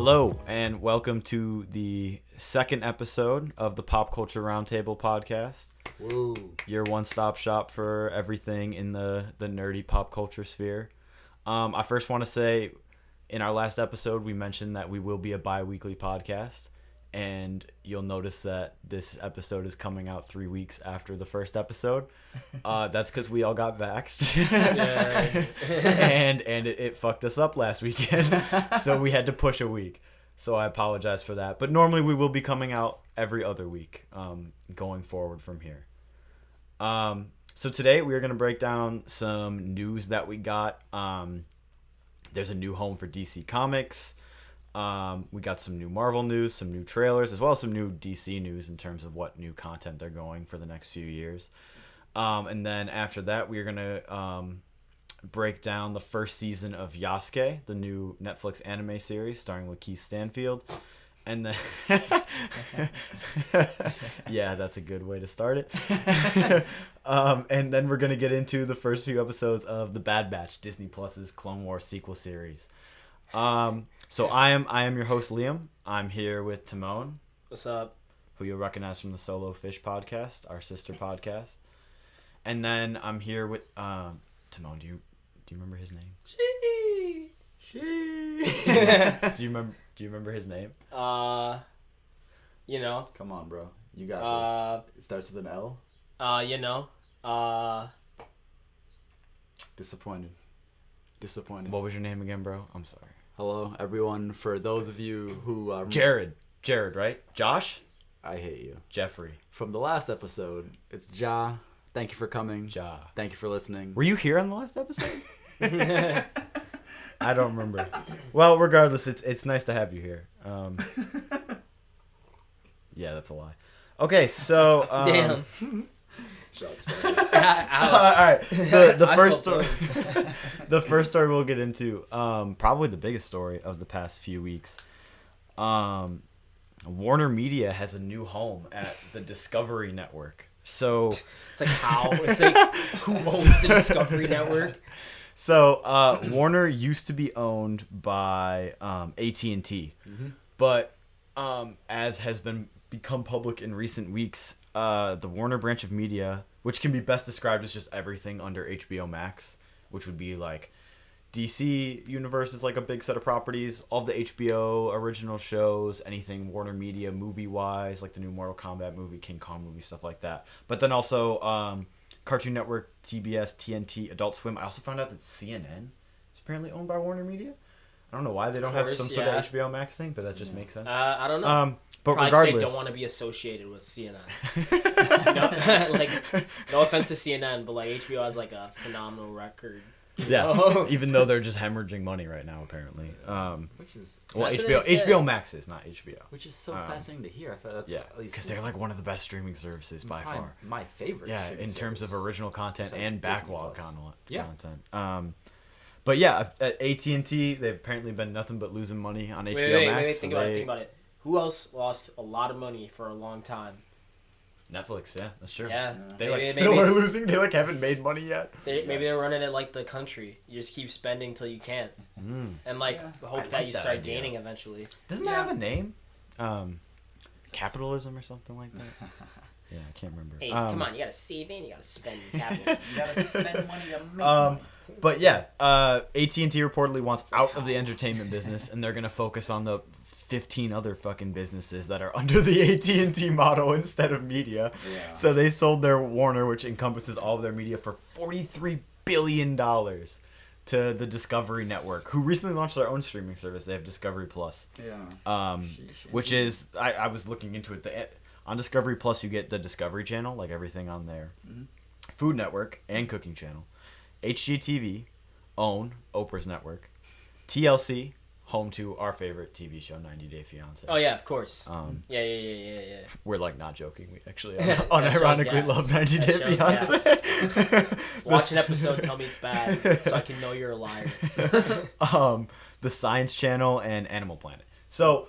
Hello, and welcome to the second episode of the Pop Culture Roundtable podcast. Woo. Your one-stop shop for everything in the nerdy pop culture sphere. I first want to say, in our last episode, we mentioned that we will be a bi-weekly podcast, and you'll notice that this episode is coming out 3 weeks after the first episode. That's because we all got vaxxed. and it fucked us up last weekend, so we had to push a week. So I apologize for that. But normally we will be coming out every other week going forward from here. So today we are going to break down some news that we got. There's a new home for DC Comics. We got some new Marvel news, some new trailers, as well as some new DC news in terms of what new content they're going for the next few years. And then after that, we're going to break down the first season of Yasuke, the new Netflix anime series starring Lakeith Stanfield. And then, yeah, that's a good way to start it. And then we're going to get into the first few episodes of The Bad Batch, Disney Plus's Clone Wars sequel series. So I am your host, Liam. I'm here with Timon. What's up? Who you'll recognize from the Solo Fish podcast, our sister podcast. And then I'm here with Timon. Do you remember his name? Do you remember his name? Come on, bro. You got this. It starts with an L. Disappointed. What was your name again, bro? I'm sorry. Hello, everyone. For those of you who are... Jared, right? Josh? I hate you. Jeffrey. From the last episode, it's Ja. Thank you for coming. Ja. Thank you for listening. Were you here on the last episode? I don't remember. Well, regardless, it's nice to have you here. Yeah, that's a lie. Okay, so... Damn. Shots fired. All right. The first story, the first story we'll get into, probably the biggest story of the past few weeks. Warner Media has a new home at the Discovery Network. So it's like how? It's like who owns the Discovery Network? So Warner used to be owned by AT&T, but as has become public in recent weeks, the Warner branch of media, which can be best described as just everything under HBO Max, which would be like DC Universe is like a big set of properties, all the HBO original shows, anything Warner Media movie-wise, like the new Mortal Kombat movie, King Kong movie, stuff like that. But then also Cartoon Network, TBS, TNT, Adult Swim. I also found out that CNN is apparently owned by Warner Media. I don't know why they don't have some sort of HBO Max thing, but that just makes sense. I don't know. But probably regardless, they don't want to be associated with CNN. No offense to CNN, but like HBO has like a phenomenal record. Yeah, even though they're just hemorrhaging money right now, apparently. Which is... Well, HBO Max is not HBO. Which is so fascinating to hear. I thought that's at least... because they're like one of the best streaming services by far. My favorite. Yeah, in terms of original content and backlog content. Yeah. But yeah, at AT&T, they've apparently been nothing but losing money on HBO Max. Wait, think about it. Who else lost a lot of money for a long time? Netflix, yeah, that's true. Yeah. They still are losing. They haven't made money yet. Maybe they're running it like the country. You just keep spending till you can't, and hope that you start gaining eventually. Doesn't that have a name? Capitalism or something like that. Yeah, I can't remember. Hey, come on, you gotta save and you gotta spend capital. You gotta spend money to make money. But yeah, AT&T reportedly wants out of the entertainment business, and they're gonna focus on the 15 other fucking businesses that are under the AT&T model instead of media. Yeah. So they sold their Warner, which encompasses all of their media, for $43 billion to the Discovery Network, who recently launched their own streaming service. They have Discovery Plus. Yeah. Which is, I was looking into it. On Discovery Plus, you get the Discovery Channel, like everything on there. Mm-hmm. Food Network and Cooking Channel. HGTV, OWN, Oprah's network. TLC, home to our favorite TV show, 90 Day Fiancé. Oh, yeah, of course. Yeah. We're, like, not joking. We actually unironically love 90 Day Fiancé. Watch an episode, tell me it's bad, so I can know you're a liar. The Science Channel and Animal Planet. So,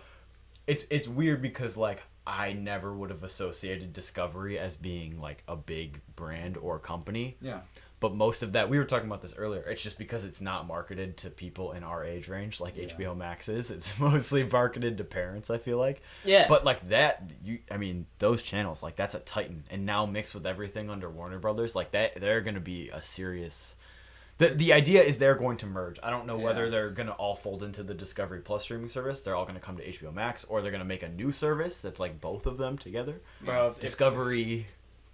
it's weird because, like, I never would have associated Discovery as being, like, a big brand or company. Yeah. But most of that, we were talking about this earlier, it's just because it's not marketed to people in our age range like HBO Max is. It's mostly marketed to parents, I feel like. Yeah. But like that, those channels, like that's a titan. And now mixed with everything under Warner Brothers, like that, they're going to be a serious... The idea is they're going to merge. I don't know whether they're going to all fold into the Discovery Plus streaming service. They're all going to come to HBO Max, or they're going to make a new service that's like both of them together. Bro, Discovery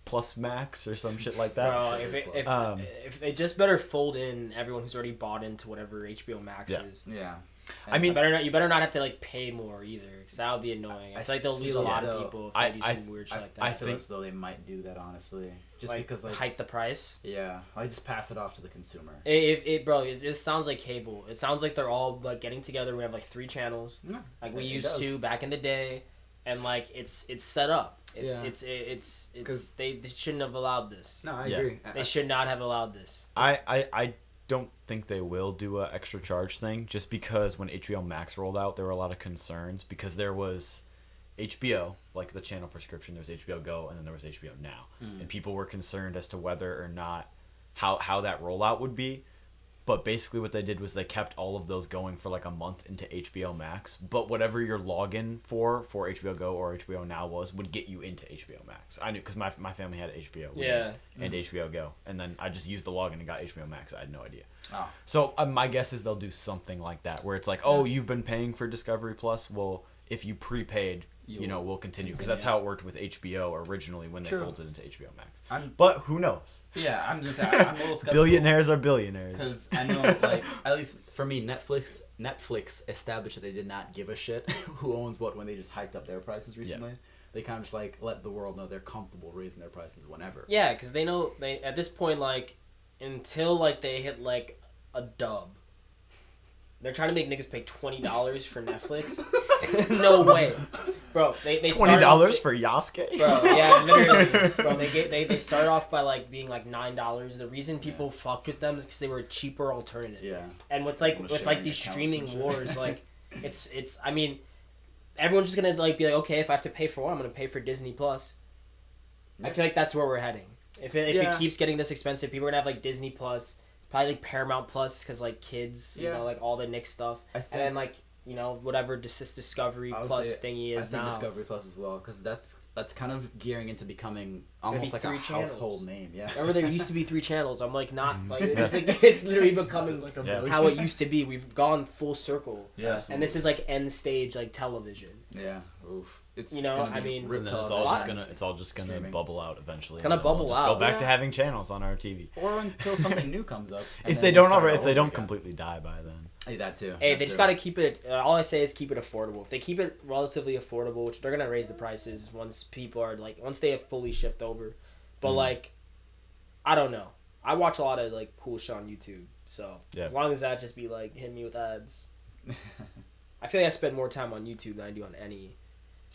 Plus Max or some shit like that. Bro, if they just better fold in everyone who's already bought into whatever HBO Max is. Yeah. I mean, you better not have to like pay more either, because that would be annoying. I feel like they'll lose a lot of people if they do some weird shit like that. I feel as though they might do that, honestly, just like, because like hike the price. Yeah, I just pass it off to the consumer. It sounds like cable. It sounds like they're all like getting together. We have like 3 channels, like we used to back in the day, and like it's set up. It's they shouldn't have allowed this. No, I agree. They should not have allowed this. I don't think they will do a extra charge thing, just because when HBO Max rolled out, there were a lot of concerns, because there was HBO, like the channel prescription, there was HBO Go, and then there was HBO Now. And people were concerned as to whether or not how that rollout would be. But basically what they did was they kept all of those going for like a month into HBO Max. But whatever your login for HBO Go or HBO Now would get you into HBO Max. I knew, because my family had HBO and HBO Go. And then I just used the login and got HBO Max. I had no idea. Oh. So my guess is they'll do something like that, where it's like, oh, you've been paying for Discovery Plus? Well, if you prepaid, we'll continue. Because that's how it worked with HBO originally when they folded into HBO Max. But who knows? Yeah, I'm a little skeptical. Billionaires are billionaires. Because I know, like, at least for me, Netflix established that they did not give a shit who owns what when they just hiked up their prices recently. Yeah. They kind of just, like, let the world know they're comfortable raising their prices whenever. Yeah, because they know, at this point, like, until, like, they hit, like, a dub, they're trying to make niggas pay $20 for Netflix. No way, bro. They $20 for Yasuke. Bro, yeah, literally. Bro, they start off by like being like $9. The reason people fucked with them is because they were a cheaper alternative. Yeah. And with these streaming wars, like it's. I mean, everyone's just gonna like be like, okay, if I have to pay for one, I'm gonna pay for Disney Plus. I feel like that's where we're heading. If it keeps getting this expensive, people are gonna have like Disney Plus. Probably like Paramount Plus, because like kids, you know, like all the Nick stuff, and then like whatever Discovery Plus thingy is now. Discovery Plus as well, because that's kind of gearing into becoming almost like a household name. Yeah. Remember there used to be 3 channels. I'm like not like it's literally becoming like how it used to be. We've gone full circle. Yeah. Absolutely. And this is like end stage like television. Yeah. Oof. It's I mean, it's all just gonna bubble out eventually. It's gonna bubble out. Go back to having channels on our TV, or until something new comes up. If they don't completely die by then. Hey, that too. Hey, they just gotta keep it. All I say is keep it affordable. If they keep it relatively affordable, which they're gonna raise the prices once people are like once they fully shift over. But like, I don't know. I watch a lot of like cool shit on YouTube, so as long as that just be like hit me with ads. I feel like I spend more time on YouTube than I do on any.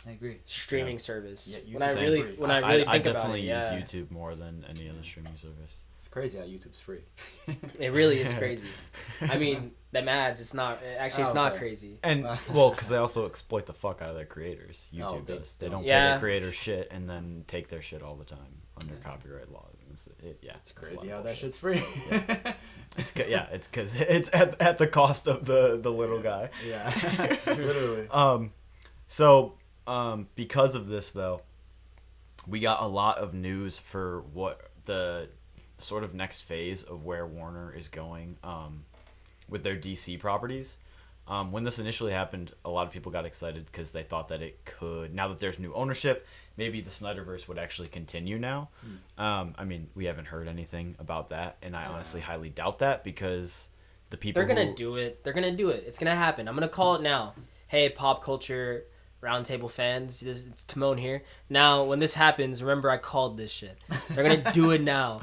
I agree. Streaming service. Yeah, when I really think about it, I definitely use YouTube more than any other streaming service. It's crazy how YouTube's free. It really is crazy. I mean, them ads. It's not. Actually, it's not crazy. And because they also exploit the fuck out of their creators. YouTube does. They don't pay their creators shit and then take their shit all the time under copyright law. It's crazy how that shit's free. It's because it's at the cost of the little guy. Yeah, literally. Because of this, though, we got a lot of news for what the sort of next phase of where Warner is going with their DC properties. When this initially happened, a lot of people got excited because they thought that it could, now that there's new ownership, maybe the Snyderverse would actually continue now. I mean, we haven't heard anything about that, and I honestly highly doubt that, because the people They're going to do it. They're going to do it. It's going to happen. I'm going to call it now. Hey, pop culture Roundtable fans, it's Timon here. Now, when this happens, remember I called this shit. They're gonna do it now.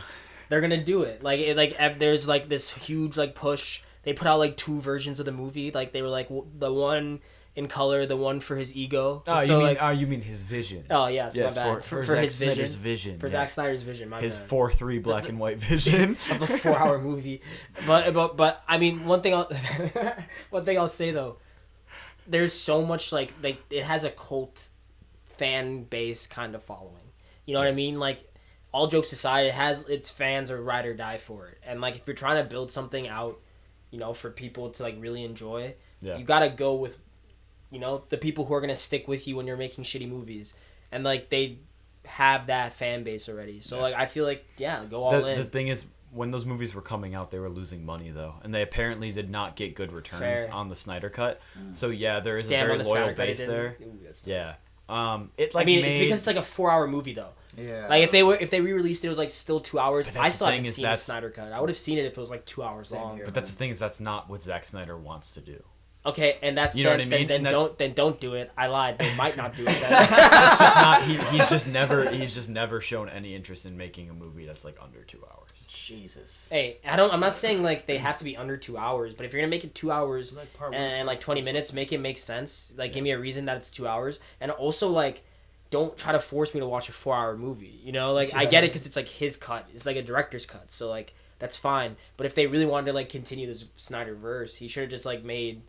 They're gonna do it. There's like this huge like push. They put out like 2 versions of the movie. Like they were like the one in color, the one for his ego. Oh, you mean his vision? Oh yeah, yes, my bad. For his vision. For Zack Snyder's vision. My his bad. 4:3 black and white vision of a 4-hour movie. But I mean, one thing I'll say though. There's so much like it has a cult fan base kind of following. You know what I mean? Like all jokes aside, it has its fans are ride or die for it. And like if you're trying to build something out, you know, for people to like really enjoy, you gotta go with, you know, the people who are gonna stick with you when you're making shitty movies, and like they have that fan base already. So like I feel like go all in. The thing is, when those movies were coming out, they were losing money though, and they apparently did not get good returns on the Snyder Cut. So there is a very loyal base there. It's because it's like a 4-hour movie though. Yeah. Like if they re-released it, it was like still 2 hours. I still haven't seen the Snyder Cut. I would have seen it if it was like 2 hours long. But that's the thing, is that's not what Zack Snyder wants to do. Okay, and that's you know what I mean. Then don't do it. I lied. They might not do it. That's just not. He's just never shown any interest in making a movie that's like under 2 hours. Jesus. Hey, I'm not saying like they have to be under 2 hours, but if you're gonna make it 2 hours and like 20 minutes, make it make sense. Like give me a reason that it's 2 hours, and also like don't try to force me to watch a 4-hour movie. You know, like I get it because it's like his cut. It's like a director's cut, so like that's fine. But if they really wanted to like continue this Snyderverse, he should have just like made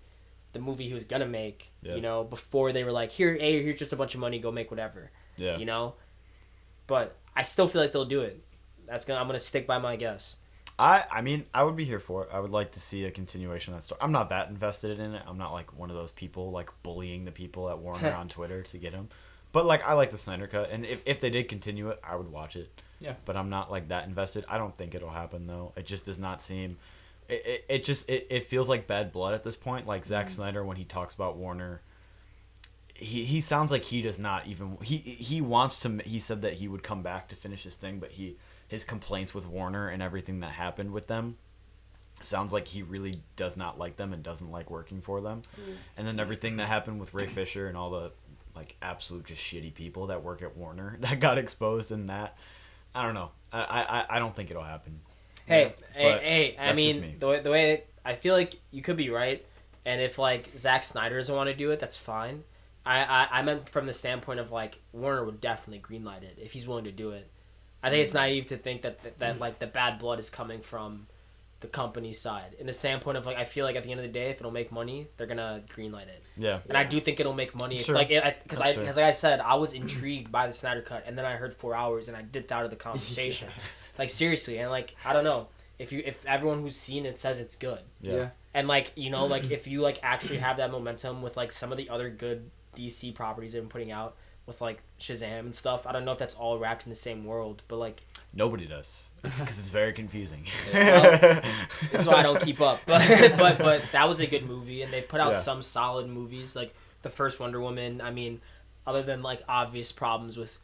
the movie he was gonna make. You know, before they were like, here's just a bunch of money, go make whatever. Yeah. You know, but I still feel like they'll do it. I'm gonna stick by my guess. I mean, I would be here for it. I would like to see a continuation of that story. I'm not that invested in it. I'm not like one of those people like bullying the people at Warner on Twitter to get him. But like I like the Snyder Cut, and if they did continue it, I would watch it. Yeah. But I'm not like that invested. I don't think it'll happen though. It just does not seem. It feels like bad blood at this point. Like Zack Snyder, when he talks about Warner, he sounds like he does not even he wants to. He said that he would come back to finish his thing, but his complaints with Warner and everything that happened with them sounds like he really does not like them and doesn't like working for them. And then everything that happened with Ray Fisher and all the like absolute just shitty people that work at Warner that got exposed in that. I don't know. I don't think it'll happen. Hey, I mean, the way I feel like you could be right, and if like Zack Snyder doesn't want to do it, that's fine. I meant from the standpoint of like Warner would definitely greenlight it if he's willing to do it. I think it's naive to think that like the bad blood is coming from the company side. In the standpoint of like, I feel like at the end of the day, if it'll make money, they're gonna greenlight it. Yeah. And I do think it'll make money. Sure. Because like I said, I was intrigued by the Snyder Cut, and then I heard 4 hours, and I dipped out of the conversation. Like seriously, and like I don't know if everyone who's seen it says it's good. Yeah. And like you know like if you like actually have that momentum with like some of the other good DC properties they've been putting out. With like Shazam and stuff, I don't know if that's all wrapped in the same world, but like nobody does because it's very confusing. Well, that's why I don't keep up. But that was a good movie, and they put out some solid movies, like the first Wonder Woman. I mean, other than like obvious problems with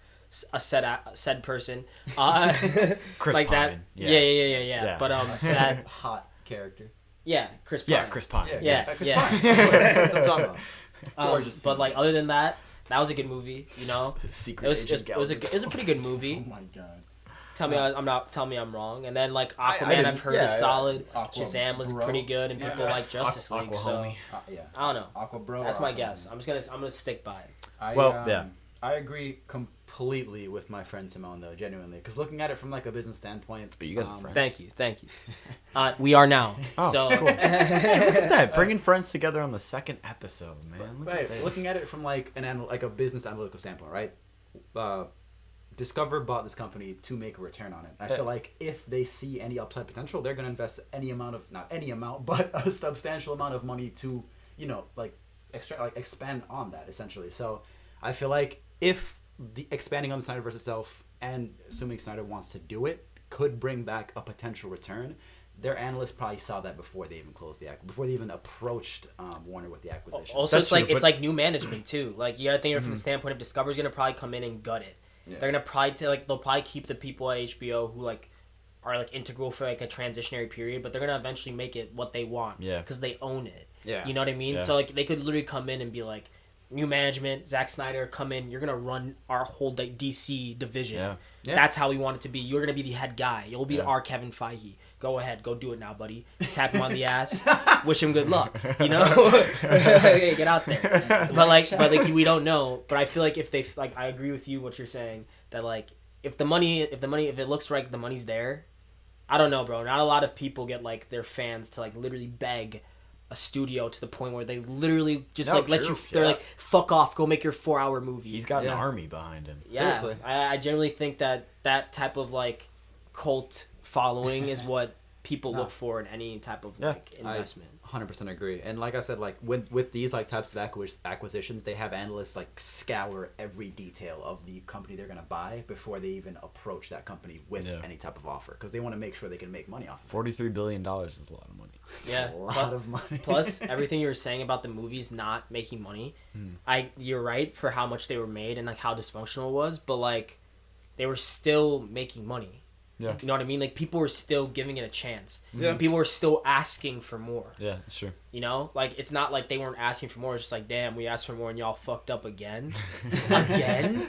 a said person, Chris like Pine. that. Yeah. But that hot character. Yeah, Chris Pine. Yeah, Chris Pine. Yeah. Chris Pine. That's what I'm talking about. Gorgeous. But like other than that. That was a good movie, you know. Secret it was a pretty good movie. Oh my god. Tell me I'm wrong. And then like Aquaman, I've heard is solid. Shazam was pretty good, and people like Justice League. So I don't know. Aqua Bro. That's my guess. I'm gonna stick by it. I agree completely with my friend Simone though, genuinely, because looking at it from like a business standpoint. But you guys are friends. Thank you. We are now. Oh, so cool. Look at that, bringing friends together on the second episode, man. Looking at it from like a business analytical standpoint, right? Discover bought this company to make a return on it. I feel like if they see any upside potential, they're gonna invest not any amount, but a substantial amount of money to, you know, like expand on that essentially. So I feel like if the expanding on the Snyderverse itself, and assuming Snyder wants to do it, could bring back a potential return, their analysts probably saw that before they even closed before they even approached Warner with the acquisition. Also, it's like new management too. Like you gotta think of it from the standpoint of Discovery's gonna probably come in and gut it. Yeah. They're gonna probably they'll probably keep the people at HBO who like are like integral for like a transitionary period, but they're gonna eventually make it what they want. Yeah. Because they own it. Yeah. You know what I mean? Yeah. So like they could literally come in and be like, new management, Zack Snyder, come in. You're gonna run our whole DC division. Yeah. That's how we want it to be. You're gonna be the head guy. You'll be our Kevin Feige. Go ahead, go do it now, buddy. Tap him on the ass. Wish him good luck. You know, hey, get out there. But like we don't know. But I feel like if they like, I agree with you what you're saying that like if it looks like the money's there, I don't know, bro. Not a lot of people get like their fans to like literally beg a studio to the point where they literally just No, let true. you. They're like, fuck off, go make your 4-hour movie. He's got an army behind him. Yeah, Seriously. I generally think that type of like cult following is what people look for in any type of like investment. 100% agree. And like I said, like with these like types of acquisitions, they have analysts like scour every detail of the company they're gonna buy before they even approach that company with any type of offer, because they want to make sure they can make money off of it. $43 billion is a lot of money. It's a lot of money. Plus, everything you were saying about the movies not making money, you're right for how much they were made and like how dysfunctional it was, but like they were still making money. Yeah. You know what I mean? Like, people were still giving it a chance. Yeah. And people were still asking for more. Yeah, that's true. You know? Like, it's not like they weren't asking for more. It's just like, damn, we asked for more and y'all fucked up again. Again?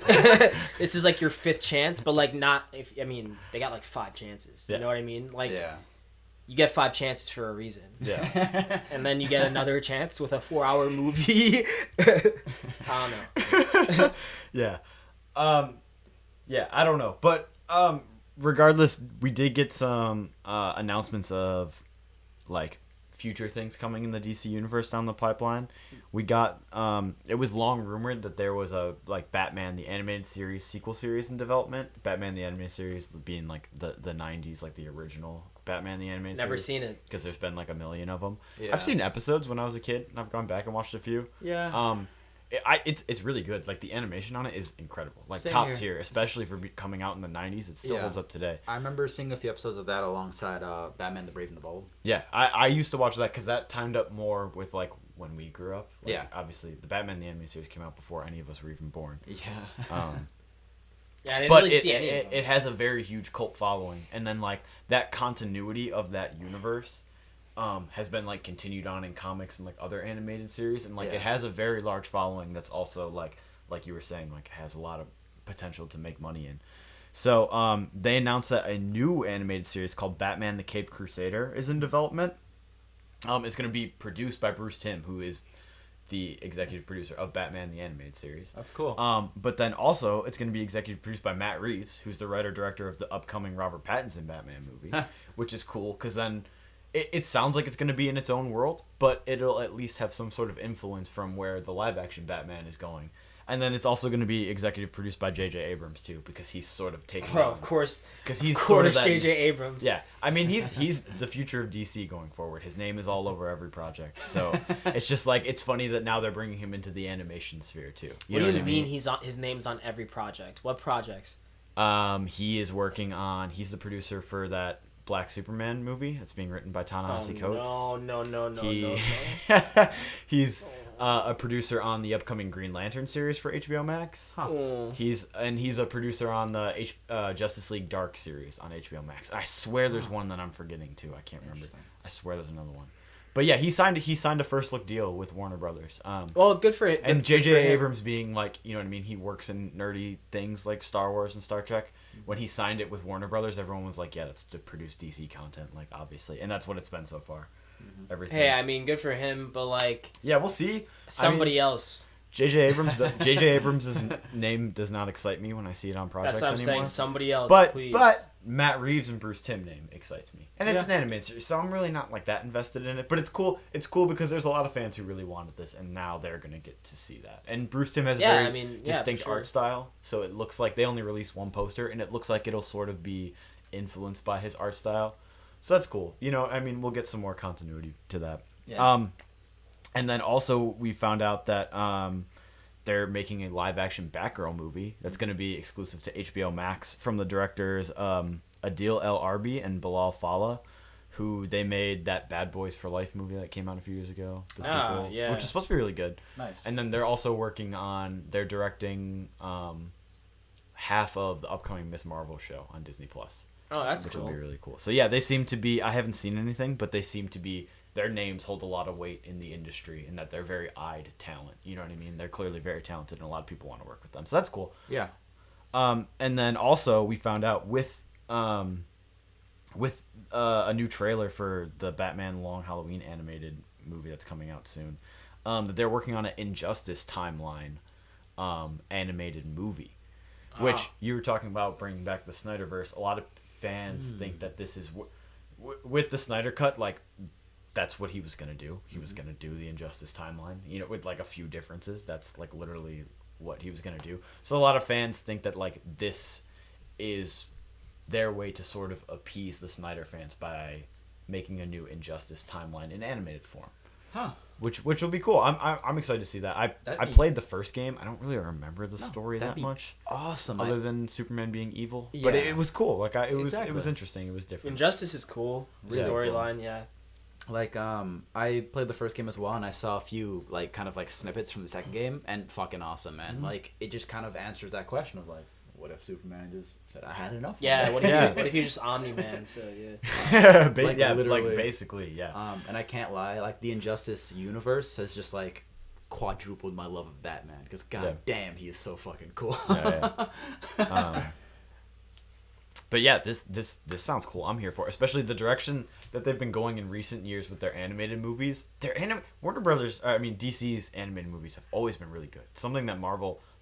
This is like your 5th chance, but like not... they got like 5 chances. Yeah. You know what I mean? Like, Yeah. you get 5 chances for a reason. Yeah. And then you get another chance with a 4-hour movie. I don't know. Yeah. Yeah, I don't know. But... regardless, we did get some announcements of like future things coming in the DC universe down the pipeline. We got it was long rumored that there was a like Batman the Animated Series sequel series in development. Batman the Animated Series being like the 90s, like the original Batman the Animated Series. Never seen it. Because there's been like a million of them. Yeah. I've seen episodes when I was a kid, and I've gone back and watched a few. Yeah. It's really good. Like, the animation on it is incredible. Like, Same top here. tier, especially for coming out in the 90s. It still holds up today. I remember seeing a few episodes of that alongside Batman the Brave and the Bold. Yeah, I used to watch that because that timed up more with, like, when we grew up. Like, yeah. Obviously, the Batman the Animated Series came out before any of us were even born. Yeah. Yeah, I didn't But really see any of them. it has a very huge cult following. And then, like, that continuity of that universe has been like continued on in comics and like other animated series, and like it has a very large following that's also like you were saying, like has a lot of potential to make money in. So they announced that a new animated series called Batman the Caped Crusader is in development. It's going to be produced by Bruce Timm, who is the executive producer of Batman the Animated Series. That's cool. But then also it's going to be executive produced by Matt Reeves, who's the writer-director of the upcoming Robert Pattinson Batman movie, which is cool because then it sounds like it's going to be in its own world, but it'll at least have some sort of influence from where the live-action Batman is going. And then it's also going to be executive produced by J.J. Abrams, too, because he's sort of taking Bro, of course. Because he's sort of that... J.J. Abrams. Yeah. I mean, he's the future of DC going forward. His name is all over every project. So it's just like, it's funny that now they're bringing him into the animation sphere, too. What do you mean his name's on every project? What projects? He is working on... He's the producer for that Black Superman movie that's being written by Ta-Nehisi Coates. No. He's a producer on the upcoming Green Lantern series for HBO Max. He's a producer on the Justice League Dark series on HBO Max. I swear there's one that I'm forgetting too. I can't remember. I swear there's another one. But yeah, he signed a first look deal with Warner Brothers. Well, good for it. And J.J. Abrams being like, you know what I mean? He works in nerdy things like Star Wars and Star Trek. When he signed it with Warner Brothers, everyone was like, yeah, that's to produce DC content, like, obviously. And that's what it's been so far. Everything. Hey, I mean, good for him, but like... Yeah, we'll see. Somebody else. J.J. Abrams' name does not excite me when I see it on projects anymore. That's what I'm saying. Somebody else, please. But Matt Reeves and Bruce Timm name excites me. And it's an animated series, so I'm really not like that invested in it. But it's cool. It's cool because there's a lot of fans who really wanted this, and now they're going to get to see that. And Bruce Timm has a very distinct art style, so it looks like they only released one poster, and it looks like it'll sort of be influenced by his art style. So that's cool. You know, I mean, we'll get some more continuity to that. Yeah. And then also we found out that they're making a live-action Batgirl movie that's going to be exclusive to HBO Max from the directors Adil El Arbi and Bilal Fallah, who they made that Bad Boys for Life movie that came out a few years ago, the sequel, which is supposed to be really good. Nice. And then they're also they're directing half of the upcoming Ms. Marvel show on Disney Plus. Oh, that's which cool. will be really cool. So yeah, they seem to be. I haven't seen anything, but they seem to be. Their names hold a lot of weight in the industry, and that they're very eyed talent. You know what I mean? They're clearly very talented, and a lot of people want to work with them. So that's cool. Yeah. And then also we found out with a new trailer for the Batman Long Halloween animated movie that's coming out soon, that they're working on an Injustice timeline animated movie, which you were talking about bringing back the Snyderverse. A lot of fans think that this is with the Snyder Cut, like that's what he was gonna do. He was gonna do the Injustice timeline, you know, with like a few differences. That's like literally what he was gonna do. So a lot of fans think that like this is their way to sort of appease the Snyder fans by making a new Injustice timeline in animated form. Huh. Which will be cool. I'm excited to see that. I played the first game. I don't really remember the story that much. Awesome. Other than Superman being evil, Yeah. but it was cool. Like it was interesting. It was different. Injustice is cool. Storyline, yeah. Like I played the first game as well, and I saw a few like kind of like snippets from the second game, and fucking awesome, man. Mm-hmm. Like it just kind of answers that question of like, what if Superman just said I had enough? Yeah. What if you just Omni-Man? So yeah. Like basically, yeah. And I can't lie, like the Injustice universe has just like quadrupled my love of Batman because damn, he is so fucking cool. But yeah, this sounds cool. I'm here for it. Especially the direction that they've been going in recent years with their animated movies. Warner Brothers, DC's animated movies have always been really good. Something that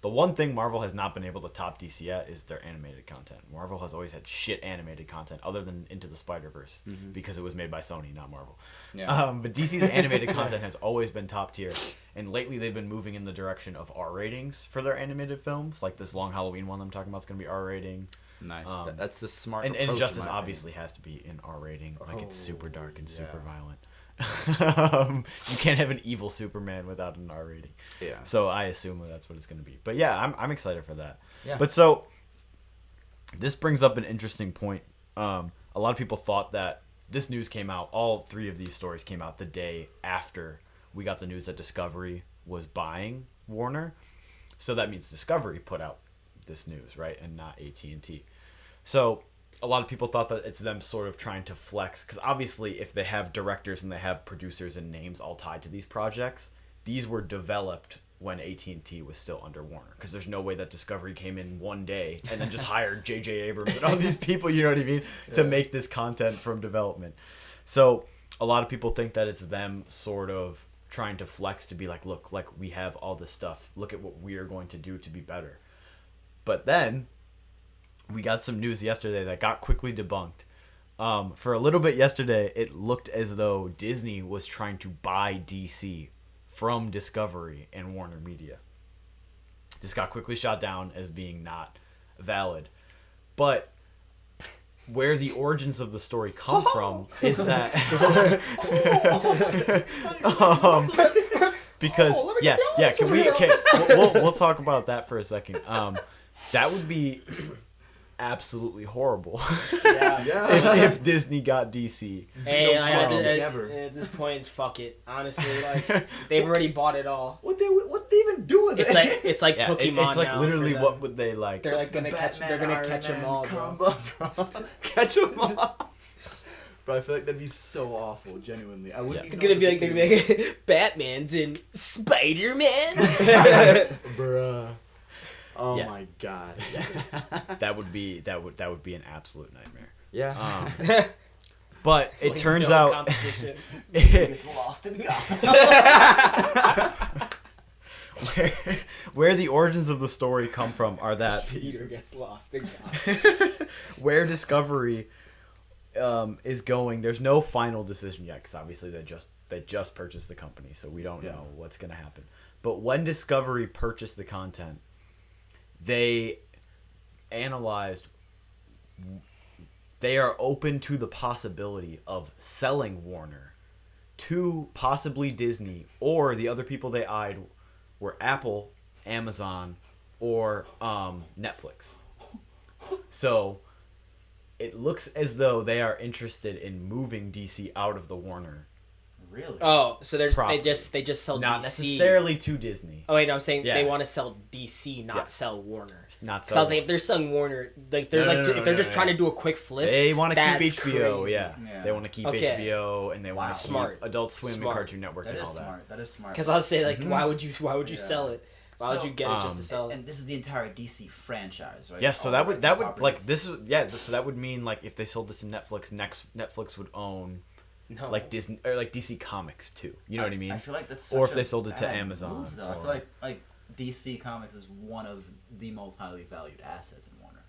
the one thing Marvel has not been able to top DC at is their animated content. Marvel has always had shit animated content other than Into the Spider-Verse because it was made by Sony, not Marvel. Yeah. But DC's animated content has always been top tier. And lately they've been moving in the direction of R ratings for their animated films. Like this Long Halloween one I'm talking about is going to be R rating. Nice. That's the smart and approach, Injustice obviously has to be an R rating. Like it's super dark and super violent. You can't have an evil Superman without an R rating. Yeah. So I assume that's what it's going to be. But yeah, I'm excited for that. Yeah. But so this brings up an interesting point. A lot of people thought that this news came out. All three of these stories came out the day after we got the news that Discovery was buying Warner. So that means Discovery put out this news, right, and not AT&T. So a lot of people thought that it's them sort of trying to flex, because obviously if they have directors and they have producers and names all tied to these projects, these were developed when AT&T was still under Warner, because there's no way that Discovery came in one day and then just hired J.J. Abrams and all these people, you know what I mean, to make this content from development. So a lot of people think that it's them sort of trying to flex to be like, look, like we have all this stuff, look at what we are going to do to be better. But then we got some news yesterday that got quickly debunked. For a little bit yesterday, it looked as though Disney was trying to buy DC from Discovery and Warner Media. This got quickly shot down as being not valid. But where the origins of the story come from is that... because, we'll talk about that for a second. That would be absolutely horrible. If Disney got DC. Hey, at this point, fuck it. Honestly, like they've already bought it all. What they even do with it? It's like Pokemon. It's like now literally what would they like? They're like gonna catch them all, bro. Catch them all. Bro, I feel like that'd be so awful, genuinely. I wouldn't. They're gonna be like Batman's in Spider-Man. Bruh. Oh my god. That would be an absolute nightmare. Yeah. But it turns out competition. It's lost in Gotham. where the origins of the story come from are that Peter gets lost in Gotham. Where Discovery is going, there's no final decision yet, because obviously they just purchased the company, so we don't know what's gonna happen. But when Discovery purchased the content, they analyzed, they are open to the possibility of selling Warner to possibly Disney, or the other people they eyed were Apple, Amazon, or Netflix. So it looks as though they are interested in moving DC out of the Warner. Really? Oh, so they just sell not DC. Necessarily to Disney. Oh wait, no, I'm saying they want to sell DC, not sell Warner. Not sell. So I was like, if they're selling Warner, like they're if they're just trying to do a quick flip, they want to keep HBO. Crazy. Yeah, they want to keep HBO, and they want to keep Adult Swim and Cartoon Network and all that. That is smart. Because I was saying, like, why would you sell it? Why would you get it just to sell it? And this is the entire DC franchise, right? Yeah, so that would like this is so that would mean like if they sold this to Netflix, Netflix would own. No. Like Disney or like DC Comics too. You know what I mean? I feel like that's or if they sold it to Amazon. Move, I feel like DC Comics is one of the most highly valued assets in Warner.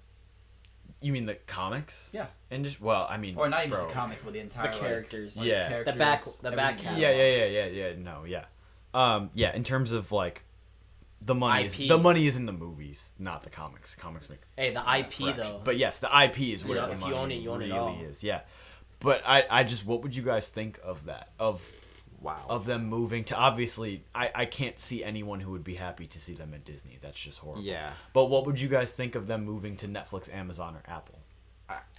You mean the comics? Yeah. And just I mean, or not even just the comics, but the entire the characters. Characters, the back catalog. Yeah. Yeah. In terms of like the money, IP. the money is in the movies, not the comics. Comics make the IP though. But yes, the IP is where the if money you own it, you own really it all. is. Yeah. But I just, what would you guys think of that? Wow. Of them moving to, obviously, I can't see anyone who would be happy to see them at Disney. That's just horrible. Yeah. But what would you guys think of them moving to Netflix, Amazon, or Apple?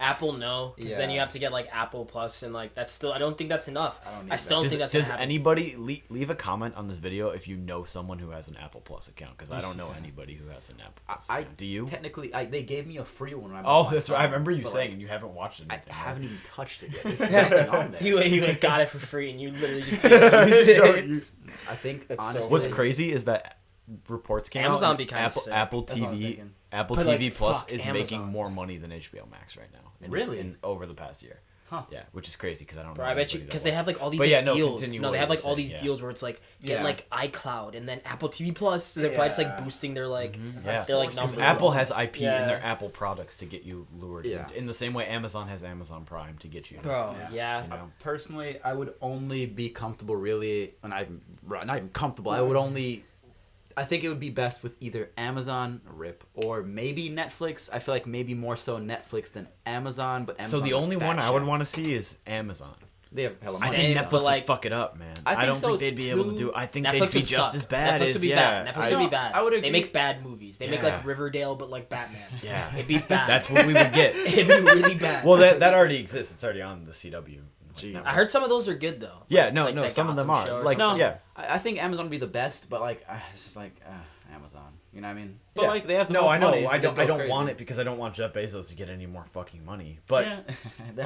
Apple, no, because then you have to get like Apple Plus, and like that's still. I don't think that's enough. I still don't think that's. Does anybody leave a comment on this video if you know someone who has an Apple Plus account? Because I don't know anybody who has an Apple Plus account. Do you? Technically, they gave me a free one. That's right. I remember you saying you haven't watched it. I haven't even touched it yet. There's nothing on there. You got it for free, and you literally just didn't use it. I think that's honestly, so what's crazy is that reports came Amazon out. be kind of sick. Apple TV. Apple But, TV like, Plus fuck is Amazon. making more money than HBO Max right now. Really? Over the past year. Huh. Yeah, which is crazy because I don't know. Bro, I bet you because they have like all these But deals. continue No, what they have you like were all saying, these deals where it's like get Yeah. like iCloud and then Apple TV Plus. So they're probably just like boosting their like Yeah, they're like because numbers. Apple has IP in Yeah. their Apple products to get you lured. Yeah. In the same way Amazon has Amazon Prime to get you. Bro, yeah. You know? Personally, I would only be comfortable really, and not even comfortable. I would only. I think it would be best with either Amazon, RIP, or maybe Netflix. I feel like maybe more so Netflix than Amazon, but Amazon. So the only one I would to. want to see is Amazon. They have hella I money. think Same, Netflix but, like, would fuck it up, man. I I don't think so, think they'd be able to too. do. I think Netflix they'd be would just suck. as bad. Netflix would be bad. Netflix would be bad. I would They agree. make bad movies. They make Yeah. like Riverdale, but like Batman. Yeah, It'd be bad. That's what we would get. It'd be really bad. Well, that already exists. It's already on the CW. Jeez. I heard some of those are good though. Yeah, no, Like that some of them Gotham are. show or Like, something. yeah. I think Amazon would be the best, but like it's just like Amazon. You know what I mean? But Yeah. like they have the No, most I know. money, so I they'll don't. go I don't crazy. want it because I don't want Jeff Bezos to get any more fucking money. But Yeah.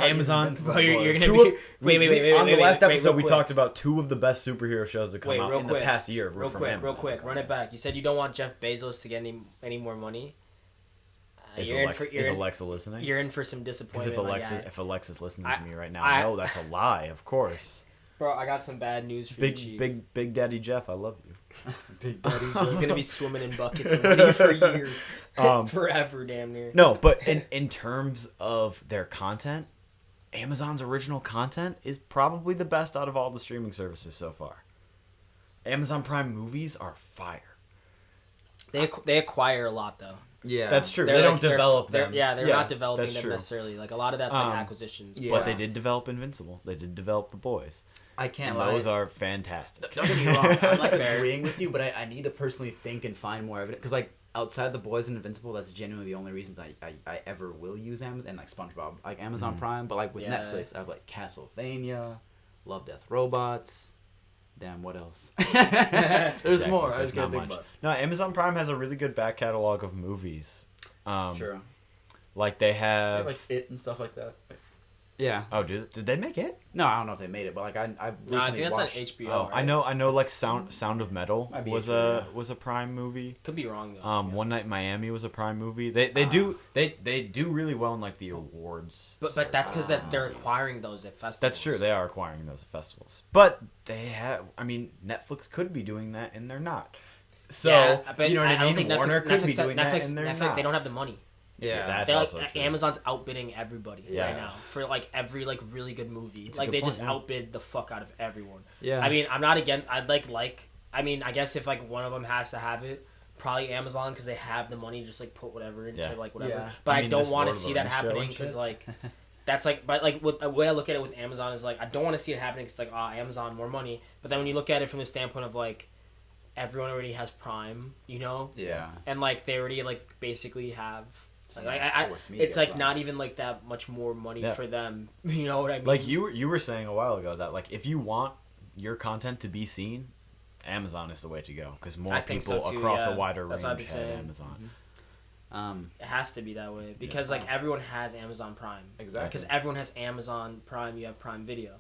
Amazon. Bro, you're gonna Two be. of- Wait. On the last episode, real we quick. talked about two of the best superhero shows to come Wait, out real in quick. the past year. Were Real from quick, Amazon. run it back. You said you don't want Jeff Bezos to get any more money. Is You're Alexa listening? You're in for some Because disappointment. if Alexa's listening I- to me right now, I- no, that's a lie. Of course. Bro, I got some bad news for you, Chief. Big Daddy Jeff, I love you. Big Daddy. He's gonna be swimming in buckets and money for years, forever, damn near. No, but in terms of their content, Amazon's original content is probably the best out of all the streaming services so far. Amazon Prime movies are fire. They acquire a lot though. Yeah. That's true. They're They like- don't develop they're, them. Yeah, they're not developing that's them true. necessarily. Like a lot of that's like acquisitions. yeah. But they did develop Invincible. They did develop The Boys. I can't And lie. those are fantastic. Don't get me wrong. I'm like Fair. agreeing with you, but I need to personally think and find more evidence because like outside The Boys and Invincible, that's genuinely the only reasons I ever will use Amazon and like SpongeBob, like Amazon Prime. But like with Yeah. Netflix, I have like Castlevania, Love, Death, Robots. Damn, what else? There's Exactly. more. I There's just gotta not think much. about. No, Amazon Prime has a really good back catalog of movies. Sure. Like they have. Like It and stuff like that. Yeah. Oh, did they make it? No, I don't know if they made it, but like I recently No, I think that's on watched. HBO. Oh, right? I know. Like Sound of Metal Might be was HBO, a Prime movie. Could be wrong though. One Night in Miami was a Prime movie. They do really well in like the awards. But that's because that they're movies. acquiring those at festivals. That's true. They are acquiring those at festivals. But they have. I mean, Netflix could be doing that, and they're not. So yeah, but you know what I don't mean. think Warner Netflix, could be doing that, and they're Netflix, not. they don't have the money. Yeah. That's They're also like true. Amazon's outbidding everybody Yeah. right now for like every like really good movie. That's a Like good they point, just yeah. outbid the fuck out of everyone. Yeah. I mean, I'm not against. I'd like. I mean, I guess if like one of them has to have it, probably Amazon because they have the money to just like put whatever into Yeah. like whatever. Yeah. But I I, mean, don't this want Lord to of the see that Rings show happening and because shit. like. That's like, but like with the way I look at it with Amazon is like I don't want to see it happening. 'Cause it's like Amazon more money. But then when you look at it from the standpoint of like everyone already has Prime, you know, Yeah. and like they already like basically have. So Like, that forced me to it's get like Prime. not even like that much more money Yeah. for them. You know what I mean? Like you were saying a while ago that like if you want your content to be seen, Amazon is the way to go because more I think so, people too, across yeah. a wider That's range what I've been have saying. Amazon. It has to be that way because like everyone has Amazon Prime. Exactly. Because everyone has Amazon Prime, you have Prime Video,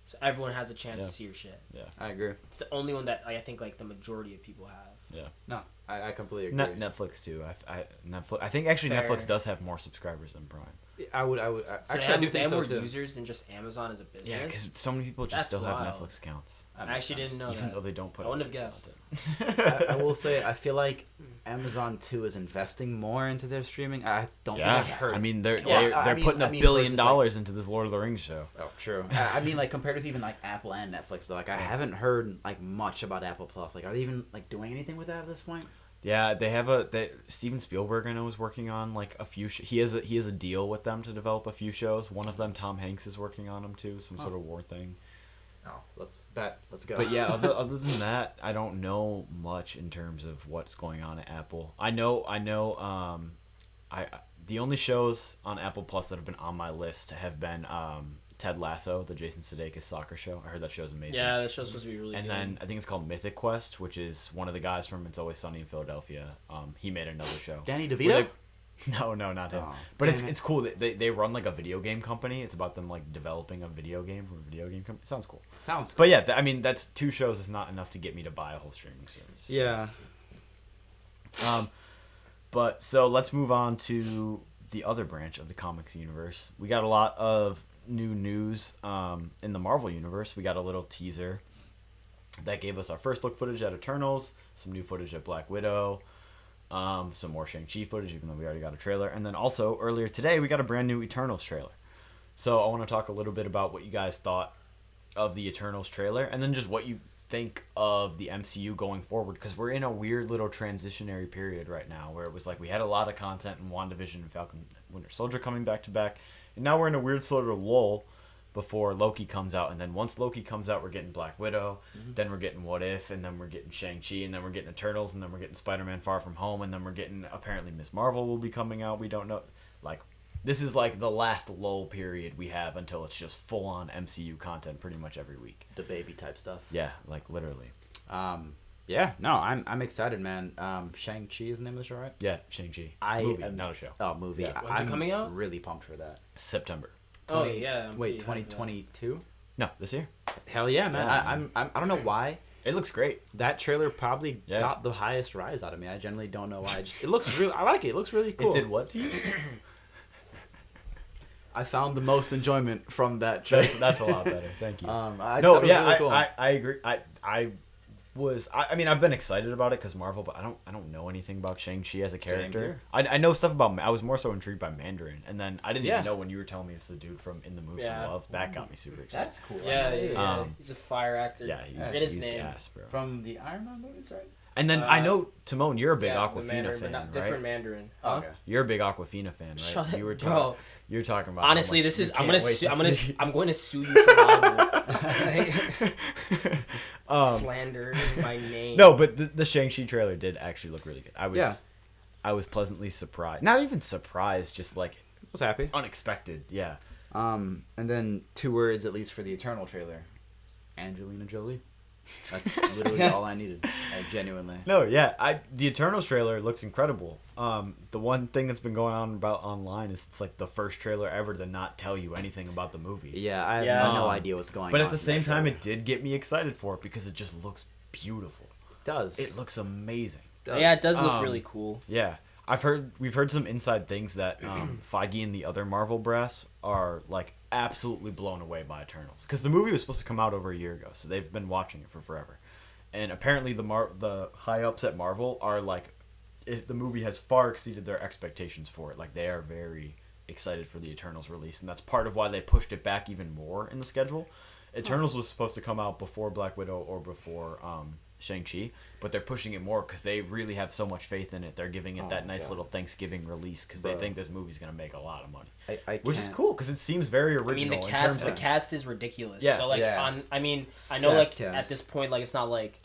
so everyone has a chance Yeah. to see your shit. I agree. It's the only one that I think like the majority of people have. No, I completely agree. Netflix too. I think actually Fair. Netflix does have more subscribers than Prime. I would. So Actually, I do think they have so more too. users than just Amazon as a business. Yeah, because so many people just That's still wild. have Netflix accounts. I actually didn't know Even that. though they don't put I wouldn't out have guessed. content. I will say, I feel like Amazon too is investing more into their streaming. I don't think I've heard. I mean, they're I mean, putting $1 billion into this Lord of the Rings show. Oh, true. I mean, like compared with even like Apple and Netflix, though, like I haven't heard like much about Apple Plus. Like, are they even like doing anything with that at this point? Yeah, they have Steven Spielberg, I know, is working on like a few. He has a deal with them to develop a few shows. One of them, Tom Hanks, is working on them too, some sort of war thing. Oh, let's go. But yeah, other than that, I don't know much in terms of what's going on at Apple. I know. The only shows on Apple Plus that have been on my list have been Ted Lasso, the Jason Sudeikis soccer show. I heard that show's amazing. Yeah, that show's supposed to be really good. And then I think it's called Mythic Quest, which is one of the guys from It's Always Sunny in Philadelphia. He made another show. Danny DeVito? No, not him. Oh, but it's cool. They run like a video game company. It's about them like developing a video game from a video game company. Sounds cool. Sounds cool. But yeah, I mean, that's 2 shows is not enough to get me to buy a whole streaming service. Yeah. But so let's move on to the other branch of the comics universe. We got a lot of new news in the Marvel universe. We got a little teaser that gave us our first look footage at Eternals, some new footage at Black Widow, some more Shang-Chi footage, even though we already got a trailer. And then also earlier today, we got a brand new Eternals trailer. So I want to talk a little bit about what you guys thought of the Eternals trailer, and then just what you think of the MCU going forward, because we're in a weird little transitionary period right now where it was like we had a lot of content in WandaVision and Falcon Winter Soldier coming back to back, and now we're in a weird sort of lull before Loki comes out. And then once Loki comes out, we're getting Black Widow, then we're getting What If, and then we're getting Shang-Chi, and then we're getting Eternals, and then we're getting Spider-Man Far From Home, and then we're getting apparently Ms. Marvel will be coming out. We don't know. Like, this is like the last lull period we have until it's just full-on MCU content pretty much every week. The baby type stuff. Yeah, like literally. Yeah, no, I'm excited, man. Shang-Chi is the name of the show, right? Yeah, Shang-Chi. Movie, not a show. Oh, movie. Yeah. When's it coming out? Really pumped for that. September. Oh yeah. Wait, 2022? No, this year. Hell yeah, man. Yeah. I don't know why. It looks great. That trailer probably got the highest rise out of me. I generally don't know why. It looks really. I like it. It looks really cool. It did what to you? I found the most enjoyment from that trailer. That's a lot better. Thank you. I agree. I mean, I've been excited about it because Marvel, but I don't know anything about Shang-Chi as a character. I know stuff about. I was more so intrigued by Mandarin, and then I didn't even know when you were telling me it's the dude from In the Mood for Love. That got me super excited. That's cool. Yeah. He's a fire actor. Yeah, he's he's name. gas, bro. From the Iron Man movies, right? And then I know, Timon, you're a big the Aquafina Mandarin, fan, but not right? different Mandarin. Okay. You're a big Aquafina fan, right? Shut you were up, bro. You're talking about. Honestly, this is. I'm going to sue you for libel. Slander my name. No, but the Shang-Chi trailer did actually look really good. I was pleasantly surprised. Not even surprised, just like Was happy. unexpected. Yeah. And then 2 words at least for the Eternal trailer. Angelina Jolie. That's literally all I needed. Genuinely. No, yeah. The Eternals trailer looks incredible. The one thing that's been going on about online is it's like the first trailer ever to not tell you anything about the movie. Yeah, I have no idea what's going on. But at the same time, it did get me excited for it because it just looks beautiful. It does. It looks amazing. Yeah, it does look really cool. Yeah. We've heard some inside things that Feige and the other Marvel brass are like absolutely blown away by Eternals, because the movie was supposed to come out over a year ago, so they've been watching it for forever, and apparently the high ups at Marvel are like, the movie has far exceeded their expectations for it. Like, they are very excited for the Eternals release, and that's part of why they pushed it back even more in the schedule. Eternals was supposed to come out before Black Widow or before Shang-Chi, but they're pushing it more because they really have so much faith in it. They're giving it that nice little Thanksgiving release because they think this movie's gonna make a lot of money, which is cool because it seems very original. I mean, the cast is ridiculous. Yeah. So like, I know like at this point, like, it's not like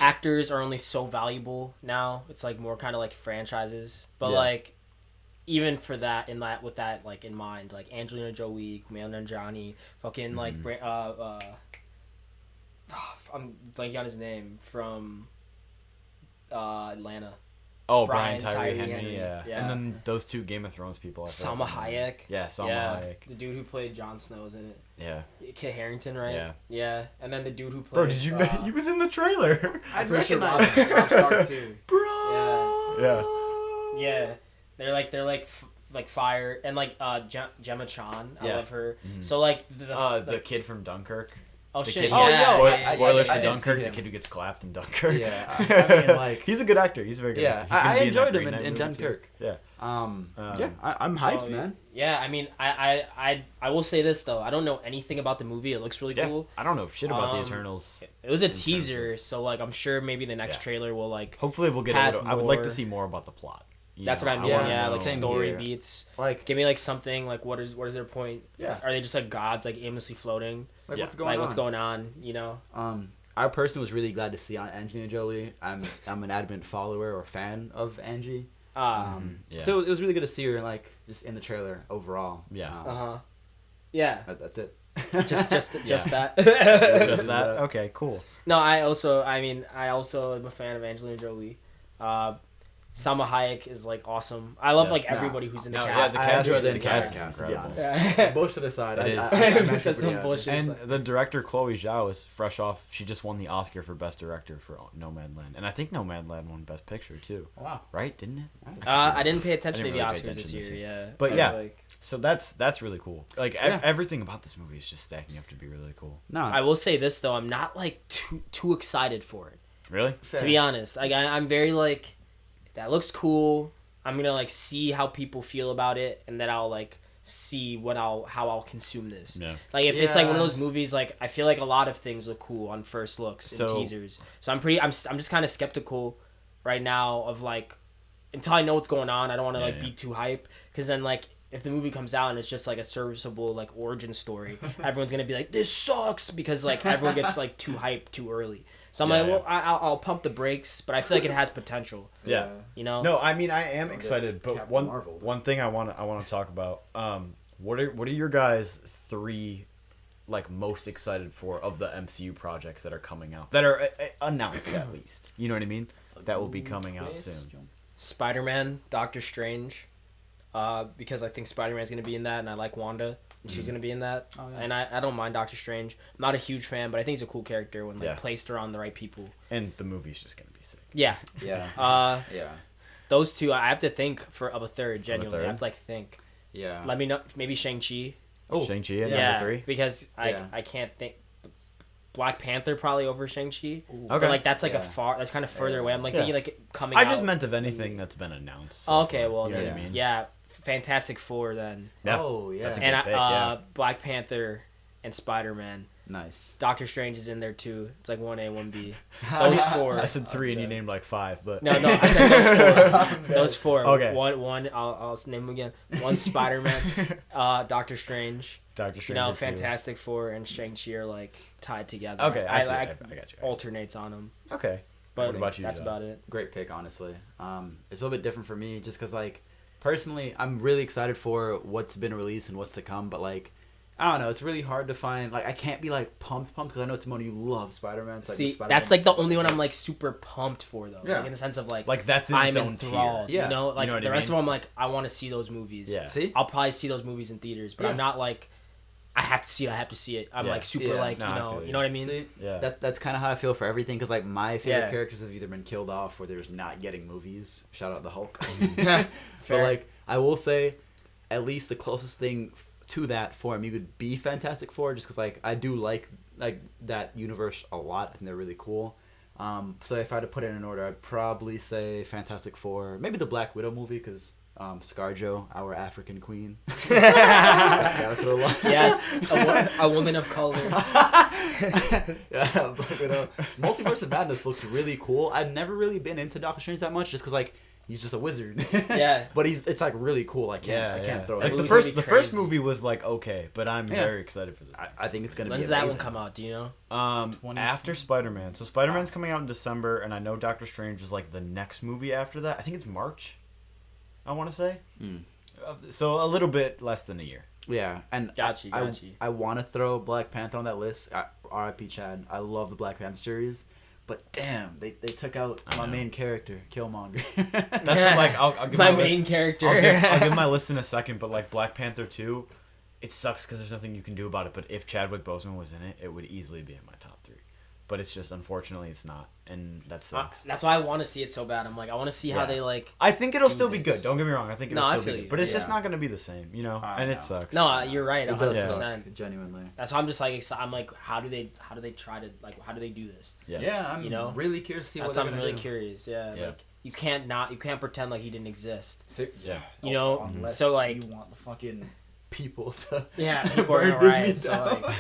actors are only so valuable now. It's like more kind of like franchises, but like, even for that, with that like in mind, like Angelina Jolie, Kumail Nanjiani, fucking like I'm blanking on his name from Atlanta. Oh, Brian Tyree Henry, Henry. yeah. And then those 2 Game of Thrones people. Salma Hayek. Yeah, Salma Hayek. The dude who played Jon Snow's in it. Yeah. Kit Harington, right? Yeah. Yeah. And then the dude who played... Bro, did you know he was in the trailer? I'm pretty sure Rob Stark too. Bro! Yeah. Yeah. They're like like fire, and like Gemma Chan. I love her. Mm-hmm. So like the kid from Dunkirk. Oh the shit! Kid, Yeah. Spoilers I for Dunkirk. The him. kid who gets clapped in Dunkirk. Yeah, I mean, like he's a good actor. He's a very good. Yeah, actor. I enjoyed him in Dunkirk. Too. Yeah. I'm hyped, man. Yeah, I mean, I will say this though. I don't know anything about the movie. It looks really cool. I don't know shit about the Eternals. It was a teaser, so like I'm sure maybe the next trailer will like. Hopefully, we'll get a little. I would like to see more about the plot. That's what I mean. Yeah, like story beats. Like, give me like something like what is their point? Yeah. Are they just like gods like aimlessly floating? Like what's going on? What's going on? You know. I personally was really glad to see Angelina Jolie. I'm an adamant follower or fan of Angie. So it was really good to see her like just in the trailer overall. Yeah. Yeah. That's it. just that. Just that. Okay, cool. No, I also am a fan of Angelina Jolie. Salma Hayek is like awesome. I love like everybody who's in the cast. Yeah, the cast is incredible. Yeah. Bullshit aside, I said some bullshit. And the director Chloe Zhao is fresh off. She just won the Oscar for Best Director for Nomadland, and I think Nomadland won Best Picture too. Wow, right? Didn't it? I didn't pay attention to the Oscars this year. Yeah, but so that's really cool. Like everything about this movie is just stacking up to be really cool. No, I will say this though, I'm not like too excited for it. Really? Fair. To be honest, like I'm very like. That looks cool. I'm gonna like see how people feel about it, and then I'll like see how I'll consume this. Yeah. Like if it's like one of those movies, like I feel like a lot of things look cool on first looks and teasers. So I'm just kind of skeptical right now of like until I know what's going on. I don't want to be too hype because then like if the movie comes out and it's just like a serviceable like origin story, everyone's gonna be like this sucks because like everyone gets like too hyped too early. So I'm like, well, I'll pump the brakes, but I feel like it has potential. Yeah, you know. No, I mean I am excited, but one thing I want to talk about. What are your guys' 3 like most excited for of the MCU projects that are coming out that are announced at least? You know what I mean? That will be coming out soon. Spider-Man, Doctor Strange, because I think Spider-Man's gonna be in that, and I like Wanda. She's gonna be in that, and I don't mind Doctor Strange. I'm not a huge fan, but I think he's a cool character when placed around the right people. And the movie's just gonna be sick. Yeah. Yeah. Those two, I have to think of a third. Genuinely, I have to like think. Yeah. Let me know. Maybe Shang-Chi. Oh, Shang-Chi at number 3. Because I can't think. Black Panther probably over Shang-Chi. Okay. But like that's like that's kind of further away. I'm like thinking like coming. I just meant of anything that's been announced. So okay, well, you know what I mean? Yeah. Fantastic Four then. Yeah. Oh yeah. That's a and good pick, Black Panther and Spider-Man. Nice. Doctor Strange is in there too. It's like 1A, 1B. Those 4. I said 3 and you named like 5, but no, I said those 4. Those 4. Okay. One. I'll name them again. One Spider-Man, Doctor Strange. Doctor Strange. You know, Fantastic Four and Shang-Chi are like tied together. Okay, I got you. Alternates on them. Okay. But what about you? That's about it. Great pick, honestly. It's a little bit different for me, just because like. Personally, I'm really excited for what's been released and what's to come, but like, I don't know, it's really hard to find. Like, I can't be like pumped because I know Timon, you love Spider-Man. So, see, that's like the only one I'm like super pumped for though. Yeah. Like in the sense of like that's in its I'm own enthralled. tier. You know, like you know the rest of them, I'm like I want to see those movies. Yeah. See, I'll probably see those movies in theaters, but I'm not like I have to see it. I'm like super like you know what I mean. See, yeah. That's kind of how I feel for everything because like my favorite characters have either been killed off or they're just not getting movies. Shout out the Hulk. Fair. But like I will say, at least the closest thing to that for me would be Fantastic Four, just because like I do like that universe a lot. I think they're really cool. So if I had to put it in order, I'd probably say Fantastic Four, maybe the Black Widow movie because ScarJo, our African queen. Yes, a woman of color. Yeah, Black Widow. Multiverse of Madness looks really cool. I've never really been into Doctor Strange that much, just because like. He's just a wizard. Yeah. But it's like really cool. I can't throw it. Like the first movie was like okay, but I'm very excited for this. I think it's gonna be When's that one come out, do you know? After Spider-Man. So Spider-Man's coming out in December, and I know Doctor Strange is like the next movie after that. I think it's March, I want to say. So a little bit less than a year. Yeah, and got you. I want to throw Black Panther on that list. R.I.P. Chad. I love the Black Panther series. But damn, they took out my main character, Killmonger. That's what, like I'll give my main list. Character. I'll give my list in a second, but like Black Panther 2, it sucks because there's nothing you can do about it. But if Chadwick Boseman was in it, it would easily be in my top 3. but it's just unfortunately it's not, and that sucks. That's why I want to see it so bad. I'm like, I want to see how they like. I think it'll still be good. Don't get me wrong. I think it'll still be good, but it's just yeah. not gonna be the same, you know. And it sucks. No, you're right. 100%. Genuinely. That's why I'm just like, I'm like, how do they try to like, how do they do this? Yeah, I'm really curious to see what they're gonna do. I'm really curious. Yeah, like you can't pretend like he didn't exist. Yeah, you know. Unless so like, you want the fucking people to people are burn right. Disney So down. like,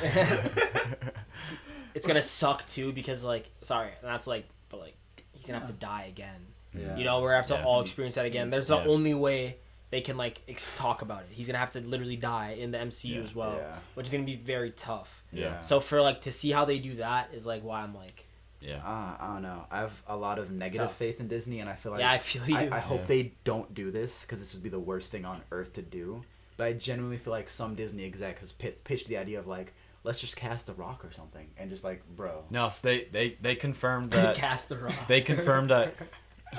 it's gonna suck too because like, sorry, that's like, but like, he's gonna have to die again. Yeah. You know, we're gonna have to all experience that again. There's the Yeah. only way they can like talk about it. He's gonna have to literally die in the MCU as well, which is gonna be very tough. Yeah. So for like to see how they do that is like why I'm like, I don't know. I have a lot of negative faith in Disney, and I feel like I feel you. I hope they don't do this because this would be the worst thing on earth to do. But I genuinely feel like some Disney exec has pitched the idea of like, let's just cast The Rock or something, and just like, bro. No, they confirmed that. Cast The Rock. They confirmed that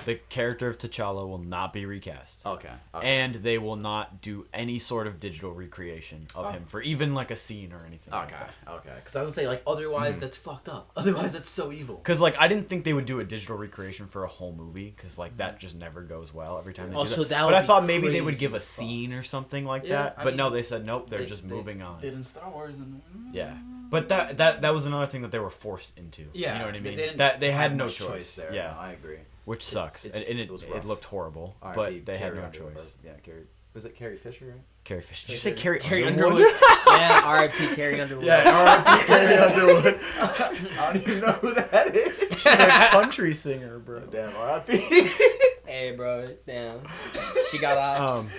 the character of T'Challa will not be recast. Okay. And they will not do any sort of digital recreation of him for even like a scene or anything. Okay. Because I was gonna say like, otherwise that's fucked up. Otherwise that's so evil. Because like I didn't think they would do a digital recreation for a whole movie because like that just never goes well every time. They do that. But I thought maybe they would give a scene or something like that. But no, they said nope. They're just moving on. Did in Star Wars and yeah. But that was another thing that they were forced into. Yeah, you know what I mean. They had no choice there. Yeah, no, I agree. Which sucks, and it looked horrible. But they had no choice. Yeah, Carrie. Was it Carrie Fisher? Right? Carrie Fisher. Did you say Carrie Underwood? Yeah, R.I.P. Carrie Underwood. Yeah, R.I.P. Carrie Underwood. I don't even know who that is. She's a country singer, bro. Damn, R.I.P. Hey, bro. Damn. She got ops.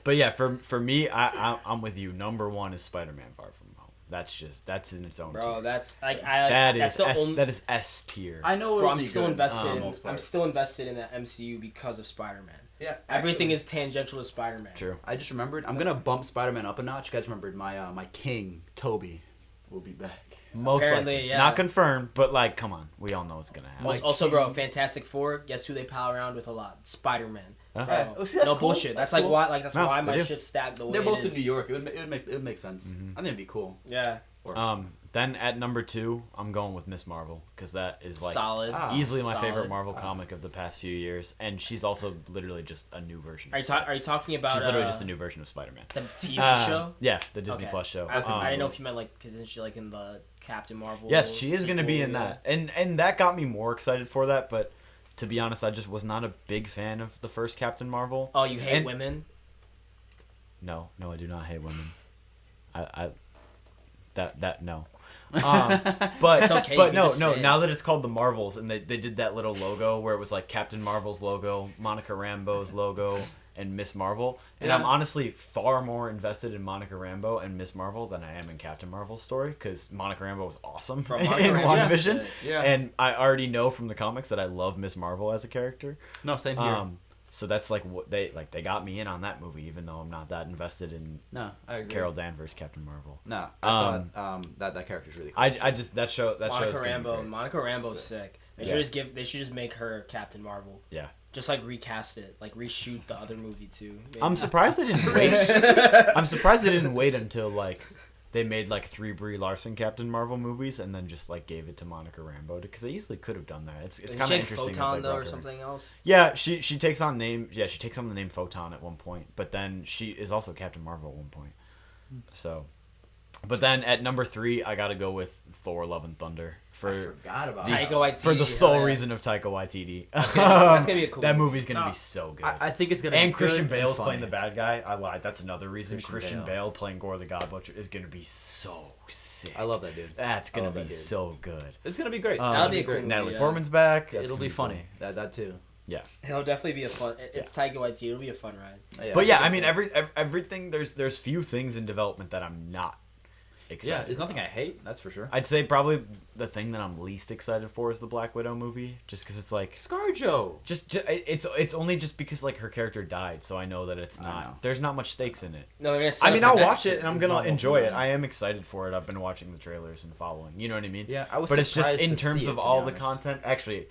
But yeah, for me, I'm with you. Number one is Spider-Man: Far From Home. That's in its own. Bro, tier. that's like that is S tier. I know. Bro, I'm still invested. I'm still invested in the MCU because of Spider-Man. Yeah, everything is tangential to Spider-Man. True. I just remembered. I'm gonna bump Spider-Man up a notch. You guys remembered my king Toby will be back. Most apparently, likely. yeah. Not confirmed, but like, come on, we all know what's gonna happen. Also, bro, Fantastic Four. Guess who they pal around with a lot? Spider-Man. Oh, see, no cool. bullshit. That's like cool. why. Like that's why my shit's stacked the way they're both it is. in New York. It would make sense. Mm-hmm. I think it'd be cool. Yeah. Then at number 2, I'm going with Miss Marvel because that is like solid. Easily my favorite Marvel comic of the past few years, and she's also literally just a new version. Are you talking about? She's literally just a new version of Spider-Man. The TV show. Yeah, the Disney Plus show. I didn't know if you meant like because isn't she like in the Captain Marvel? Yes, she is going to be in that, and that got me more excited for that. But to be honest, I just was not a big fan of the first Captain Marvel. Oh, you hate women? No, I do not hate women. No. But it's okay. But no. Now that it's called the Marvels, and they did that little logo where it was like Captain Marvel's logo, Monica Rambeau's logo, and Miss Marvel. And I'm honestly far more invested in Monica Rambeau and Miss Marvel than I am in Captain Marvel's story because Monica Rambeau was awesome in WandaVision. Yeah. And I already know from the comics that I love Miss Marvel as a character. No, same here. So that's like what they got me in on that movie, even though I'm not that invested in I agree. Carol Danvers, Captain Marvel. No, I thought that character's really cool. I just that show Monica Rambeau's sick. They should just make her Captain Marvel. Yeah. Just like recast it, like reshoot the other movie too. Maybe. I'm surprised they didn't wait. I'm surprised they didn't wait until like they made like 3 Brie Larson Captain Marvel movies and then just like gave it to Monica Rambeau because they easily could have done that. It's kind of interesting. Photon though or something else. Yeah, she takes on name. Yeah, she takes on the name Photon at one point, but then she is also Captain Marvel at one point. So, but then at number 3, I got to go with Thor: Love and Thunder I forgot about Taika Waititi, for the sole reason of Taika Waititi. That's gonna be a cool. That movie's gonna be so good. I think it's gonna. And be Christian good Bale's and playing the bad guy. I lied. That's another reason. Christian Bale. Bale playing Gore the God Butcher is gonna be so sick. I love that dude. That's gonna be so good. It's gonna be great. That'll be a cool. Natalie Portman's back. It'll be funny. That too. Yeah. It'll definitely be a fun. It's Taika Waititi. It'll be a fun ride. But yeah, I mean, everything. There's few things in development that I'm not excited. Yeah, there's nothing I hate. That's for sure. I'd say probably the thing that I'm least excited for is the Black Widow movie, just because it's like ScarJo. Just it's only just because like her character died, so I know that it's not. There's not much stakes in it. No, I mean, I'll watch it and I'm gonna enjoy it. I am excited for it. I've been watching the trailers and following. You know what I mean? Yeah, I was. But it's just in terms it, of all the content. Actually,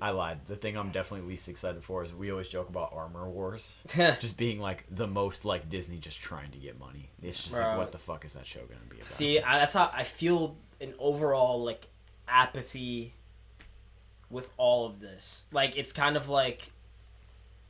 I lied. The thing I'm definitely least excited for is we always joke about Armor Wars, just being like the most like Disney just trying to get money. It's just like, what the fuck is that show gonna be about? See, that's how I feel. An overall like, apathy with all of this. Like, it's kind of like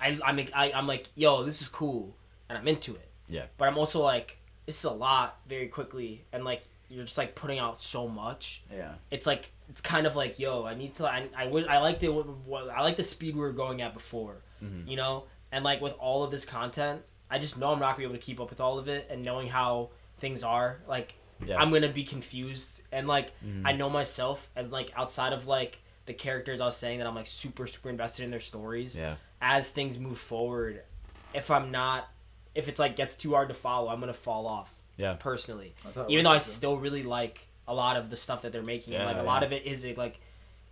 I'm like, yo, this is cool, and I'm into it. Yeah. But I'm also like, this is a lot very quickly, and like you're just like putting out so much. Yeah. It's like it's kind of like, yo, I need to. I liked it. I like the speed we were going at before. Mm-hmm. You know, and like with all of this content, I just know I'm not gonna be able to keep up with all of it, and knowing how things are, like, I'm gonna be confused, and like I know myself, and like outside of like the characters I was saying that I'm like super invested in their stories. Yeah. As things move forward, if it's like gets too hard to follow, I'm gonna fall off. Yeah. Personally, even though I still really like a lot of the stuff that they're making, and like a lot of it is like,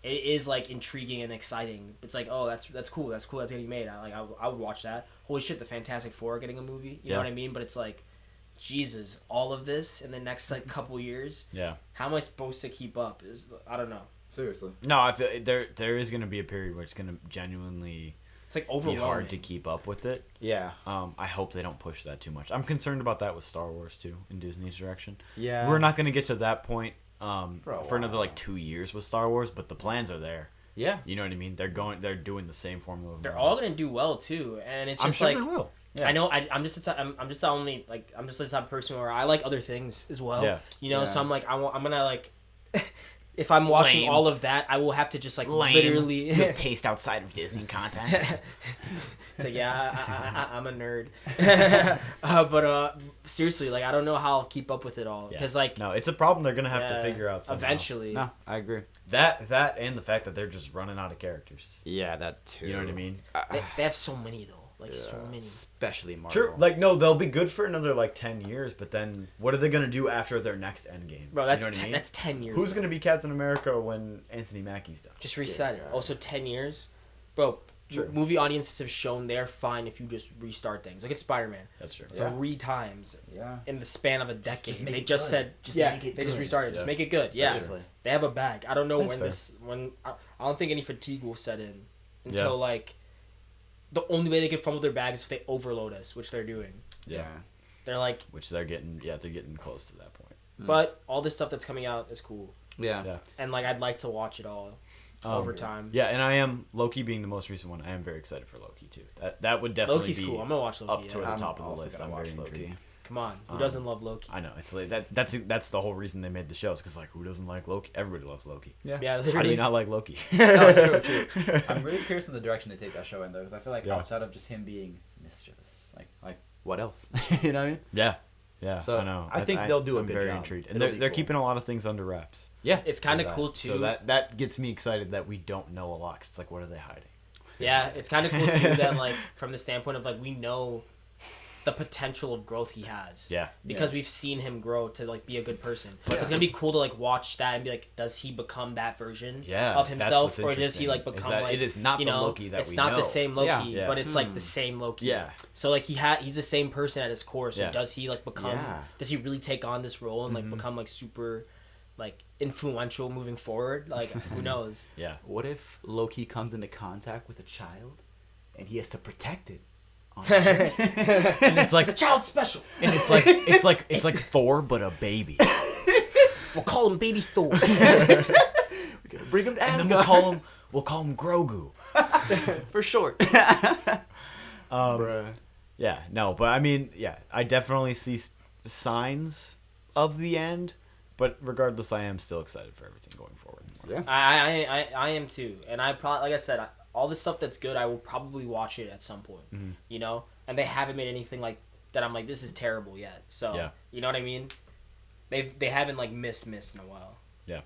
it is like intriguing and exciting. It's like, oh, that's cool. That's getting made. I would watch that. Holy shit, the Fantastic Four are getting a movie. You know what I mean? But it's like, Jesus, all of this in the next like couple years. Yeah. How am I supposed to keep up? I don't know. Seriously. No, I feel there is gonna be a period where it's gonna genuinely. It's like overwhelming. Be hard to keep up with it. Yeah. I hope they don't push that too much. I'm concerned about that with Star Wars too, in Disney's direction. Yeah. We're not gonna get to that point for another like 2 years with Star Wars, but the plans are there. Yeah. You know what I mean? They're doing the same formula. They're all gonna do well too, and it's just I'm sure like, they will. Yeah. I know. I'm just the type of person where I like other things as well. Yeah. You know, so I'm like, I'm gonna like. If I'm watching all of that, I will have to just like literally with taste outside of Disney content. It's like, yeah, I'm a nerd. But seriously, like I don't know how I'll keep up with it all because like no, it's a problem they're gonna have to figure out somehow. Eventually. No, I agree. That and the fact that they're just running out of characters. Yeah, that too. You know what I mean? They have so many though. Like so many, especially Marvel. Sure, like no, they'll be good for another like 10 years, but then what are they gonna do after their next Endgame? Bro, that's you know what I mean? That's 10 years. Who's gonna be Captain America when Anthony Mackie's done? Just reset it. Also, 10 years, bro. Movie audiences have shown they're fine if you just restart things. Look at Spider-Man. That's true. 3 times. Yeah. In the span of a decade, they just said, make it they good. just restarted. Just make it good. Yeah. They have a bag. I don't know when I don't think any fatigue will set in until like. The only way they can fumble their bag is if they overload us, which they're doing. Yeah. They're like... Which they're getting close to that point. But all this stuff that's coming out is cool. Yeah. And, like, I'd like to watch it all over time. Yeah, and I am... Loki being the most recent one, I am very excited for Loki, too. That would definitely Loki's be... cool. I'm gonna watch Loki. Up toward the top of the list. I'm very intrigued. Come on. Who doesn't love Loki? I know. It's like that's the whole reason they made the shows, because, like, who doesn't like Loki? Everybody loves Loki. Yeah, literally. How do you not like Loki? No, true. I'm really curious in the direction they take that show in, though, because I feel like outside of just him being mischievous, like what else? You know what I mean? Yeah, so I know. I think they'll do a I'm good very job. intrigued. And they're keeping a lot of things under wraps. Yeah. It's kind of cool, too. So that gets me excited that we don't know a lot, 'cause it's like, what are they hiding? Yeah, it's kind of cool, too, that, like, from the standpoint of, like, we know... the potential of growth he has. Yeah. Because we've seen him grow to like be a good person. So it's gonna be cool to like watch that and be like, does he become that version of himself, or does he like become like it is not the Loki that it's we not know. the same Loki, but it's like the same Loki. Yeah. So like he's the same person at his core. So does he like become? Does he really take on this role and like become like super, like influential moving forward? Like who knows? Yeah. What if Loki comes into contact with a child, and he has to protect it? And it's like the child's special, and it's like Thor but a baby. We'll call him Baby Thor. We gotta bring him to Asgard. And then we'll call him Grogu for short. Bruh. Yeah, no, but I mean, yeah, I definitely see signs of the end, but regardless, I am still excited for everything going forward. Yeah, I am too, and I probably, like I said, all the stuff that's good, I will probably watch it at some point. You know, and they haven't made anything like that. I'm like, this is terrible yet. So you know what I mean? They haven't like missed in a while. Yeah.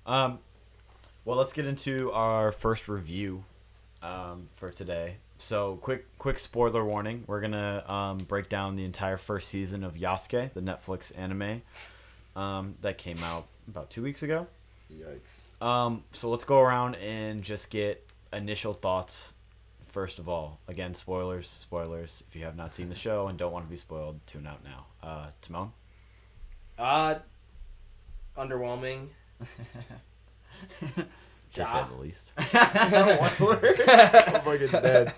Well, let's get into our first review for today. So quick spoiler warning. We're gonna break down the entire first season of Yasuke, the Netflix anime that came out about 2 weeks ago. Yikes. So let's go around and just get initial thoughts. First of all, again, spoilers. If you have not seen the show and don't want to be spoiled, tune out now. Timon? Underwhelming. To say the least. One word. I'm fucking dead.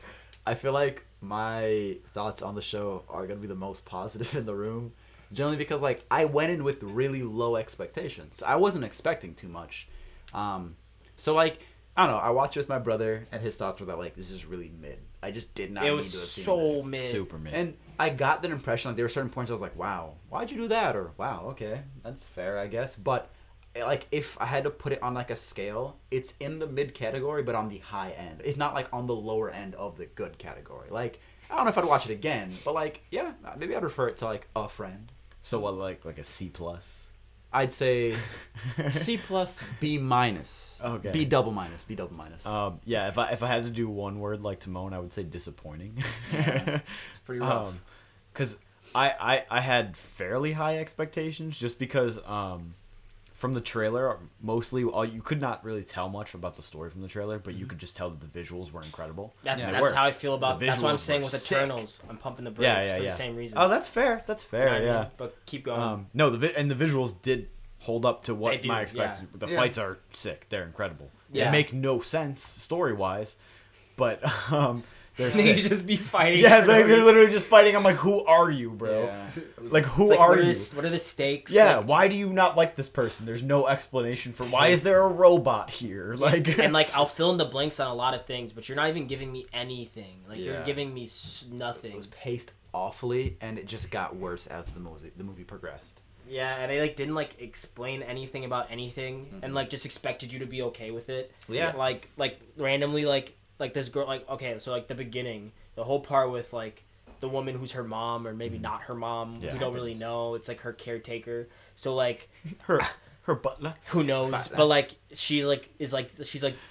I feel like my thoughts on the show are gonna be the most positive in the room, generally because like I went in with really low expectations. I wasn't expecting too much, So like I don't know. I watched it with my brother, and his thoughts were that like this is really mid. I just did not. It need was to have seen so this. mid, super mid, and I got that impression. Like there were certain points I was like, "Wow, why'd you do that?" Or "Wow, okay, that's fair, I guess." But like if I had to put it on like a scale, it's in the mid category, but on the high end. If not like on the lower end of the good category. Like I don't know if I'd watch it again, but like yeah, maybe I'd refer it to like a friend. So what, like a C+? I'd say C plus, B minus. Okay. B double minus. Yeah, if I had to do one word like Timon, I would say disappointing. Yeah, it's pretty rough. Because I had fairly high expectations just because from the trailer, mostly you could not really tell much about the story from the trailer, but you could just tell that the visuals were incredible. That's how I feel about. That's what I'm saying with Eternals. I'm pumping the brakes for the same reasons. Oh, that's fair. Yeah. But keep going. No, the visuals did hold up to what do, I expected. yeah. The fights are sick. They're incredible. Yeah. They make no sense story wise, but they're They sick. just be fighting. Yeah, they're literally just fighting. I'm like, who are you, bro? Yeah. Like, who are you? What are the stakes? Yeah, like, why do you not like this person? There's no explanation for why is there a robot here? Like, and like I'll fill in the blanks on a lot of things, but you're not even giving me anything. Like you're giving me nothing. It was paced awfully, and it just got worse as the movie progressed. Yeah, and they like didn't like explain anything about anything, and like just expected you to be okay with it. Yeah. Like randomly like this girl like okay, so like the beginning, the whole part with like the woman who's her mom or maybe not her mom, we don't really know. It's like her caretaker. So like her butler. Who knows? But like she's like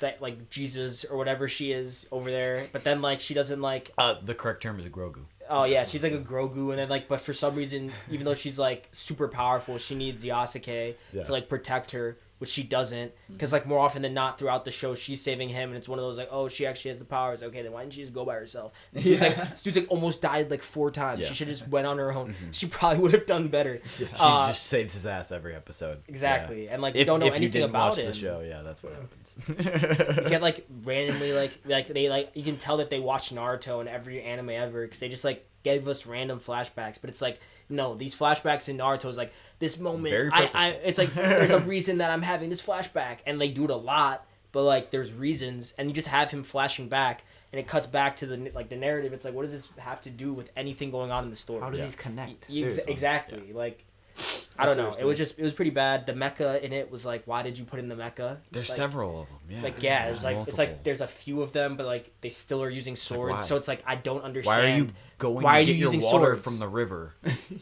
that like Jesus or whatever she is over there. But then like she doesn't like the correct term is a Grogu. Oh yeah, she's like a Grogu, and then like, but for some reason, even though she's like super powerful, she needs Yasuke to like protect her, which she doesn't, because like more often than not throughout the show, she's saving him, and it's one of those like, oh, she actually has the powers. Okay, then why didn't she just go by herself? This dude's like almost died like 4 times. Yeah. She should have just went on her own. She probably would have done better. Yeah. She just saves his ass every episode. Exactly, and like we don't know anything about him. The show, yeah, that's what happens. You get like randomly like they like you can tell that they watch Naruto and every anime ever because they just like gave us random flashbacks, but it's like no, these flashbacks in Naruto is like this moment. It's like there's a reason that I'm having this flashback, and they do it a lot, but like there's reasons, and you just have him flashing back, and it cuts back to the narrative. It's like, what does this have to do with anything going on in the story? How do these connect? Exactly, yeah. Like. I don't know. It was pretty bad. The mecha in it was like, why did you put in the mecha? There's like, several of them. Yeah. Like there's like multiple. It's like there's a few of them, but like they still are using swords. Like, so it's like I don't understand. Why are you going? Why are you using water from the river,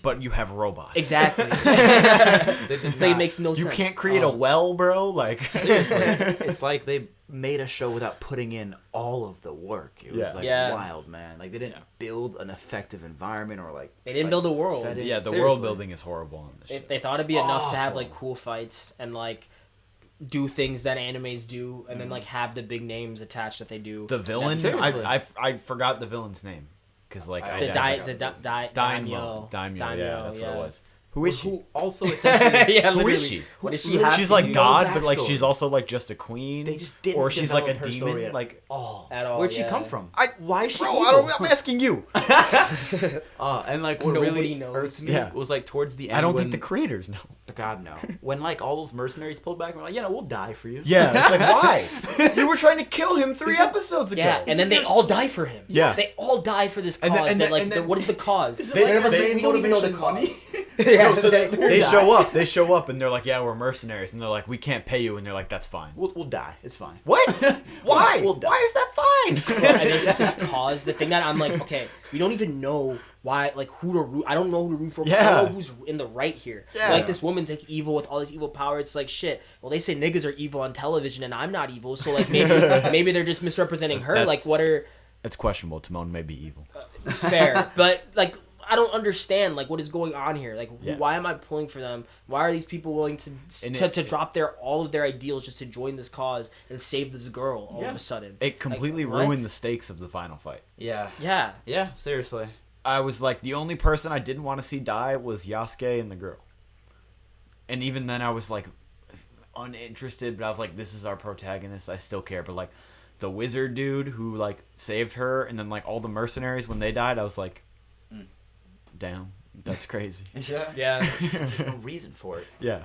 but you have robots? Exactly. It's like it makes no sense. You can't create a well, bro. Like it's like they made a show without putting in all of the work. It was wild, man. Like they didn't build an effective environment or like they didn't build a world. Setting. Yeah, the world building is horrible on this show. They thought it'd be enough to have like cool fights and like do things that animes do, and then like have the big names attached that they do. The villain, I forgot the villain's name because like Daimyo. Yeah, that's what it was. Who is she? Who also essentially who is she? What is she? She's like God, but like she's also like just a queen. They just didn't. Or she's like a demon. Like at all. Where'd she come from? Why is she? I'm asking you. And like what nobody really irked me was like towards the end. I don't think the creators know. God no. When like all those mercenaries pulled back, we're like, we'll die for you. Yeah, it's like why? You were trying to kill him 3 episodes ago. Yeah, and then they all die for him. Yeah, they all die for this cause. What is the cause? We don't even know the cause. Yeah, so they show up. They show up and they're like, "Yeah, we're mercenaries," and they're like, "We can't pay you," and they're like, "That's fine. We'll die. It's fine." What? Why? We'll die. Why is that fine? And they set this cause. The thing that I'm like, okay, we don't even know why, like who to root. I don't know who to root for. Yeah. I don't know who's in the right here. Yeah. Like this woman's like evil with all this evil power. It's like shit. Well, they say niggas are evil on television, and I'm not evil. So like maybe they're just misrepresenting her. Like what are? It's questionable. Timon may be evil. Fair, but like. I don't understand like what is going on here. Like why am I pulling for them? Why are these people willing to drop all of their ideals just to join this cause and save this girl all of a sudden? It completely ruined the stakes of the final fight. Yeah. Seriously. I was like the only person I didn't want to see die was Yasuke and the girl. And even then I was like uninterested, but I was like, this is our protagonist. I still care. But like the wizard dude who like saved her, and then like all the mercenaries when they died, I was like. Damn, that's crazy. Yeah. There's no reason for it. Yeah.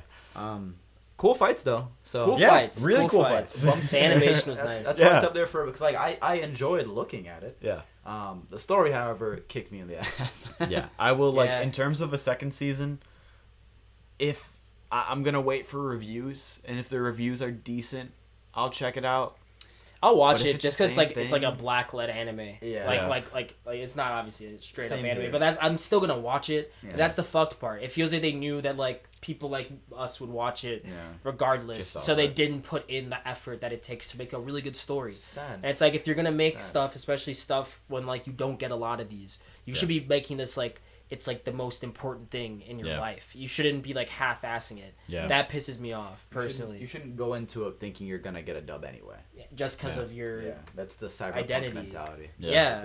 Cool fights though. So cool fights, really cool fights. The animation was nice. That's why it's up there for because like I enjoyed looking at it. Yeah. The story, however, kicked me in the ass. Yeah, I will like in terms of a second season. If I'm gonna wait for reviews, and if the reviews are decent, I'll check it out. I'll watch it just because it's like a black led anime. Yeah. Like it's not obviously a straight up anime, here. but I'm still gonna watch it. Yeah. That's the fucked part. It feels like they knew that like people like us would watch it regardless, so they didn't put in the effort that it takes to make a really good story. Sad. And it's like if you're gonna make stuff, especially stuff when like you don't get a lot of these, you should be making this like it's like the most important thing in your life. You shouldn't be like half-assing it. Yeah. That pisses me off personally. You shouldn't go into it thinking you're gonna get a dub anyway. Just because of your that's the cyberpunk identity mentality. Yeah.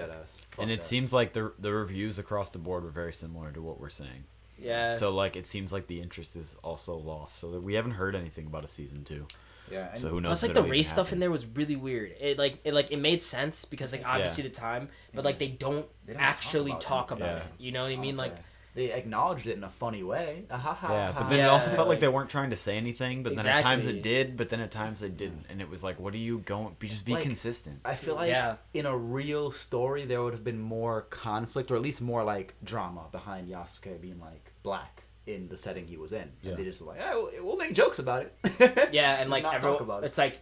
And it seems like the reviews across the board were very similar to what we're saying. Yeah. So like it seems like the interest is also lost. So that we haven't heard anything about a season 2. Yeah. So who knows? Plus, like the race stuff in there was really weird. It made sense because like obviously the time, but like they don't actually talk about it. You know what I mean? Like they acknowledged it in a funny way. But then it also felt like they weren't trying to say anything. But then at times Exactly. it did. But then at times they didn't. And it was like, what are you going? Just be consistent. I feel like in a real story there would have been more conflict, or at least more like drama behind Yasuke being like black in the setting he was in. And they just were like, we'll make jokes about it. Yeah, and like everyone, talk about it. It's like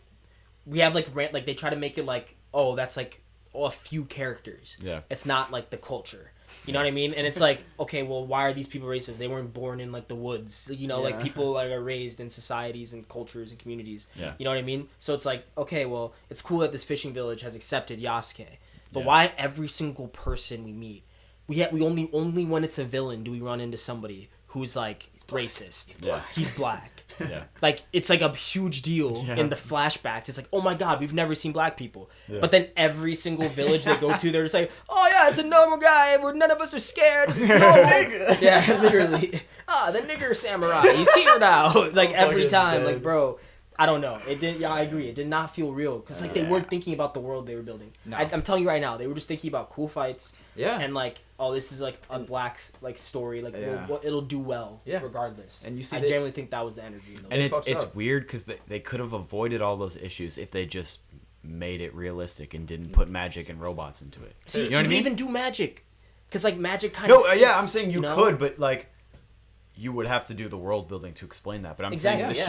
we have like they try to make it like, oh, that's like a few characters. Yeah. It's not like the culture. You know what I mean? And it's like, okay, well, why are these people racist? They weren't born in like the woods. You know, like people like are raised in societies and cultures and communities. Yeah. You know what I mean? So it's like, okay, well, it's cool that this fishing village has accepted Yasuke, but why every single person we meet, we only when it's a villain do we run into somebody who's like racist. He's black. Yeah. Like it's like a huge deal in the flashbacks. It's like, oh my god, we've never seen black people. But then every single village they go to, they're just like, oh yeah, it's a normal guy where none of us are scared. It's normal. Yeah, literally. The nigger samurai, he's here now. Like every time, like bro. I don't know. It didn't. Yeah, I agree. It did not feel real because like they weren't thinking about the world they were building. No. I'm telling you right now, they were just thinking about cool fights. Yeah. And like, oh, this is like a black like story. Like, it'll do well regardless. And you see, I genuinely think that was the energy. And it's weird because they could have avoided all those issues if they just made it realistic and didn't put magic and robots into it. See, you know what I mean? Even do magic, because like magic kind of. No, I'm saying you could, but like. You would have to do the world building to explain that, but I'm saying this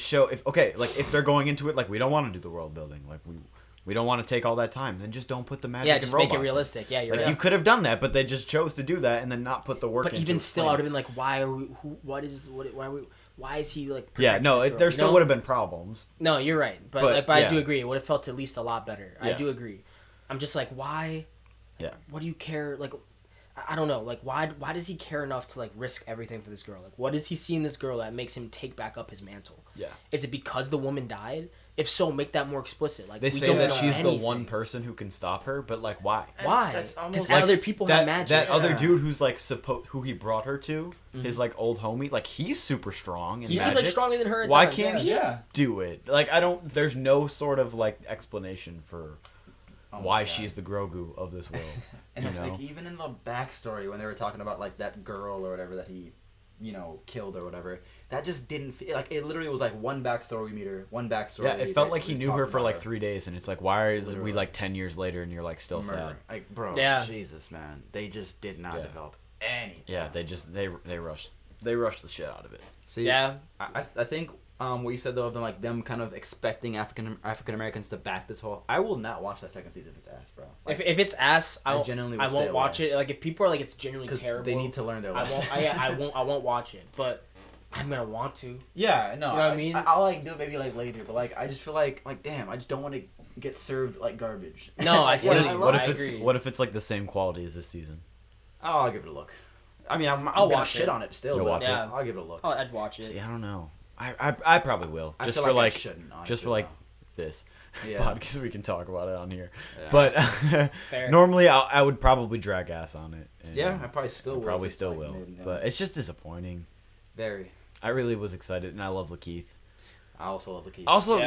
show. If they're going into it like we don't want to do the world building, like we don't want to take all that time, then just don't put the magic. Yeah, just make it realistic. Yeah, you're right. You could have done that, but they just chose to do that and then not put the work. But even still, I would have been like, why are we? Why is he like? There still would have been problems. No, you're right, but I do agree. It would have felt at least a lot better. I do agree. I'm just like, why? Yeah. What do you care? Like. I don't know, like, why does he care enough to, like, risk everything for this girl? Like, what does he see in this girl that makes him take back up his mantle? Yeah. Is it because the woman died? If so, make that more explicit. Like, they say that she's the one person who can stop her, but, like, why? Why? Because other people have magic. That other dude who's, like, who he brought her to, his, like, old homie, like, he's super strong in magic. He seemed, like, stronger than her at Why times. can't he do it? Like, there's no sort of, like, explanation for... why she's the Grogu of this world. And like even in the backstory when they were talking about like that girl or whatever that he, killed or whatever, that just didn't feel like it. Literally was like one backstory we meet her, one backstory. Yeah, it felt like he knew her for like 3 days, and it's like why are we like 10 years later and you're like still sad? Like bro, Jesus man, they just did not develop anything. Yeah, they rushed the shit out of it. See, I think. What you said though of them kind of expecting African Americans to back this whole. I will not watch that second season if it's ass, bro. Like, if it's ass, I won't watch it. Like if people are like it's genuinely terrible, they need to learn their lesson. I won't watch it, but I'm gonna want to. Yeah, no, you know what I mean. I'll like do it maybe like later, but like I just feel like damn, I just don't want to get served like garbage. No, I feel you. What if it's like the same quality as this season? Oh, I'll give it a look. I mean, I'll watch shit on it still. You'll watch it? I'll give it a look. I'd watch it. See, I don't know. I probably will just for like this podcast we can talk about it on here. Yeah. But normally I would probably drag ass on it. I probably still will. But it's just disappointing. Very. I really was excited and I love Lakeith. I also love Lakeith. Also,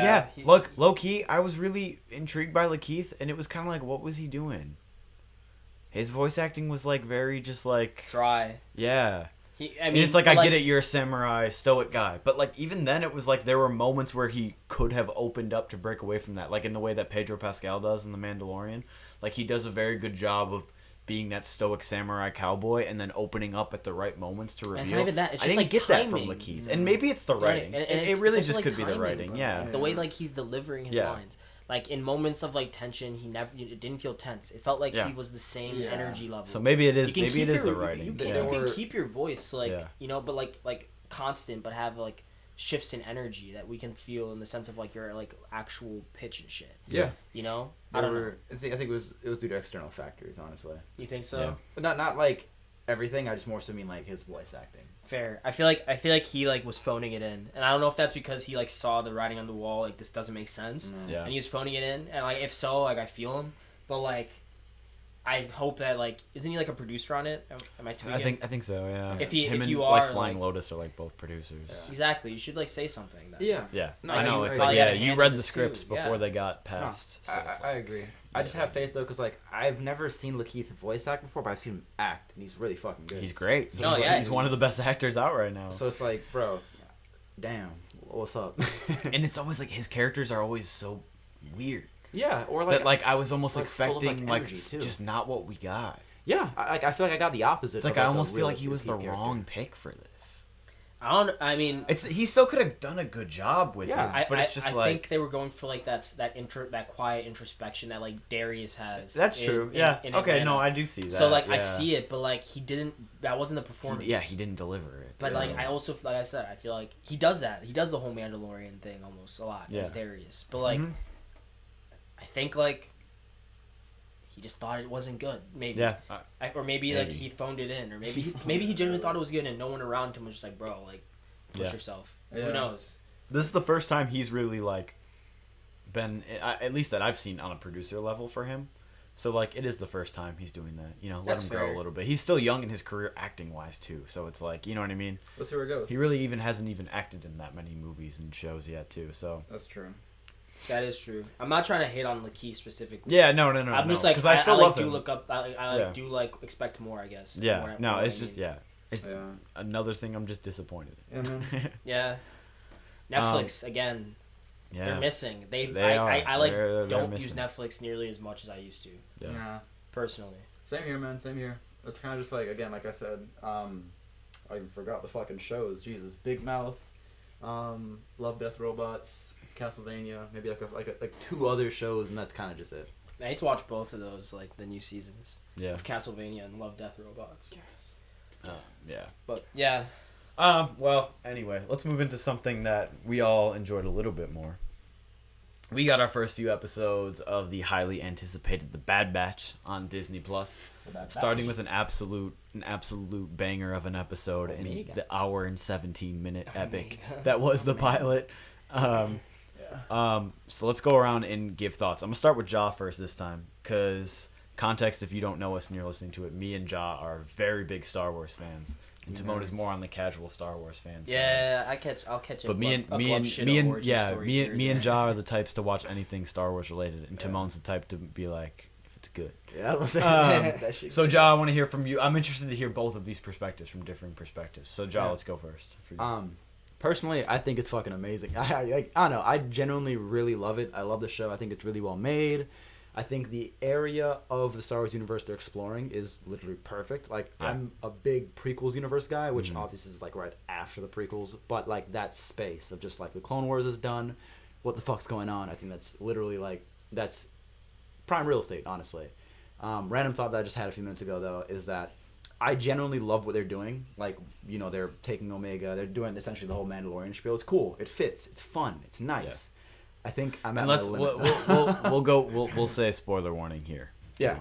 look, low key, I was really intrigued by Lakeith and it was kind of like what was he doing? His voice acting was like very just like dry. Yeah. I mean, it's like, I get it, you're a samurai, stoic guy. But, like, even then, it was like there were moments where he could have opened up to break away from that. Like, in the way that Pedro Pascal does in The Mandalorian. Like, he does a very good job of being that stoic samurai cowboy and then opening up at the right moments to reveal. It's not even that. It's just, I didn't get timing. that from Lakeith. And maybe it's the writing. And it really just like could be the timing, writing, bro. yeah. The way, like, he's delivering his lines. Like, in moments of, like, tension, it didn't feel tense. It felt like he was the same energy level. So maybe it is the writing. You can keep your voice, like, but, like, constant, but have, like, shifts in energy that we can feel in the sense of, like, your, like, actual pitch and shit. Yeah. You know? I don't know. I think it was due to external factors, honestly. You think so? Yeah. Not like everything. I just more so mean, like, his voice acting. Fair. I feel like he, like, was phoning it in, and I don't know if that's because he, like, saw the writing on the wall, like, this doesn't make sense, and he was phoning it in, and, like, if so, like, I feel him, but, like, I hope that, like, isn't he, like, a producer on it? Am I tweaking? I think so, yeah. If Him you and, are, like, Flying like, Lotus are, like, both producers. Yeah. Exactly. You should, like, say something. Then. Yeah. No, I know. It's like, yeah, you read the this scripts too. before they got passed. No, So I agree. I just have faith, though, because, like, I've never seen Lakeith voice act before, but I've seen him act, and he's really fucking good. He's great. No, He's one of the best actors out right now. So it's like, bro, damn, what's up? And it's always, like, his characters are always so weird. Yeah, or, like... That, like, I was almost expecting, like, just not what we got. Yeah, I feel like I got the opposite. It's like, I almost feel like he was the wrong pick for this. I mean, he still could have done a good job with it, but it's just I think they were going for like that quiet introspection that like Darius has. That's true. In okay, Atlanta. No, I do see that. So like I see it, but like he didn't. That wasn't the performance. He didn't deliver it. But like I also, like I said, I feel like he does that. He does the whole Mandalorian thing almost a lot as Darius. But like, I think like he just thought it wasn't good. Maybe. Yeah. Or maybe like he phoned it in, or maybe he genuinely thought it was good, and no one around him was just like, bro, like push yourself. Yeah. Who knows? This is the first time he's really like been, at least that I've seen on a producer level for him. So like it is the first time he's doing that. You know, let him grow a little bit. He's still young in his career acting wise too. So it's like, you know what I mean? Let's see where it goes. He really hasn't even acted in that many movies and shows yet too. So that's true. That is true. I'm not trying to hate on Lakeith specifically. Yeah, no. I'm just like, because I still love him. Look up. I do like expect more. I guess. Yeah. It's another thing. I'm just disappointed. Yeah, man. Yeah. Netflix again. Yeah. They're missing. I don't use Netflix nearly as much as I used to. Yeah. Personally. Same here, man. Same here. It's kind of just like, again, like I said, I even forgot the fucking shows. Jesus, Big Mouth, Love, Death, Robots, Castlevania, maybe like two other shows, and that's kind of just it. I need to watch both of those, like the new seasons of Castlevania and Love, Death, Robots. Yes. Yeah. But yeah. Well, anyway, let's move into something that we all enjoyed a little bit more. We got our first few episodes of the highly anticipated The Bad Batch on Disney Plus, starting with an absolute banger of an episode in the hour and 17-minute epic that was the pilot. So let's go around and give thoughts. I'm gonna start with Ja first this time, because context, if you don't know us and you're listening to it, me and Ja are very big Star Wars fans. And Timon is more on the casual Star Wars fan side. Yeah, I'll catch it. But me and Ja are the types to watch anything Star Wars related, and Timon's the type to be like, if it's good. Yeah. So Ja, I want to hear from you. I'm interested to hear both of these perspectives from different perspectives. So Ja, let's go first. Personally, I think it's fucking amazing. I don't know. I genuinely really love it. I love the show. I think it's really well made. I think the area of the Star Wars universe they're exploring is literally perfect. Like, I'm a big prequels universe guy, which obviously is like right after the prequels, but like that space of just like the Clone Wars is done, what the fuck's going on? I think that's literally like, that's prime real estate, honestly. Random thought that I just had a few minutes ago, though, is that I genuinely love what they're doing. Like, you know, they're taking Omega, they're doing essentially the whole Mandalorian spiel. It's cool, it fits, it's fun, it's nice. Yeah. I think I'm at my limit. We'll say spoiler warning here.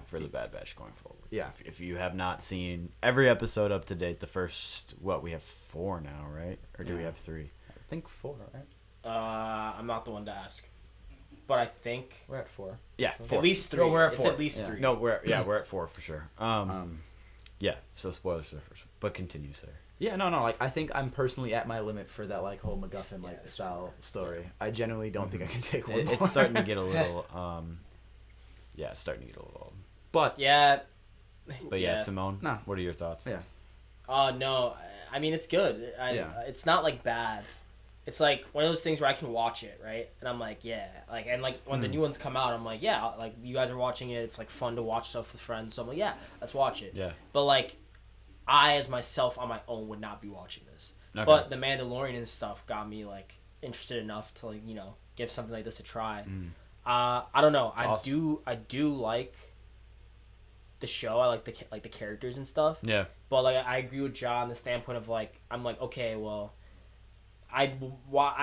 For the Bad Batch going forward. Yeah. If you have not seen every episode up to date, the first we have 4 now, right? Or do we have 3? I think 4, right? I'm not the one to ask, but I think we're at 4. Yeah, so 4. At least 3. We're at 4. It's at least 3. No, we're at 4 for sure. Yeah. So spoilers for the first one, but continue, sir. Yeah, no. Like, I think I'm personally at my limit for that, like, whole MacGuffin, like, style story. I genuinely don't think I can take one more. It's starting to get a little, it's starting to get a little old. But yeah, Simone, no. What are your thoughts? Yeah. No, I mean, it's good. It's not like bad. It's like one of those things where I can watch it, right? And I'm like, yeah, like, and like when the new ones come out, I'm like, yeah, like you guys are watching it. It's like fun to watch stuff with friends. So I'm like, yeah, let's watch it. Yeah. But like, I as myself on my own would not be watching this. Okay. But the Mandalorian and stuff got me like interested enough to like give something like this a try. I don't know. Awesome. I do like the show. I like the characters and stuff. Yeah. But like I agree with John the standpoint of like I'm like okay well. I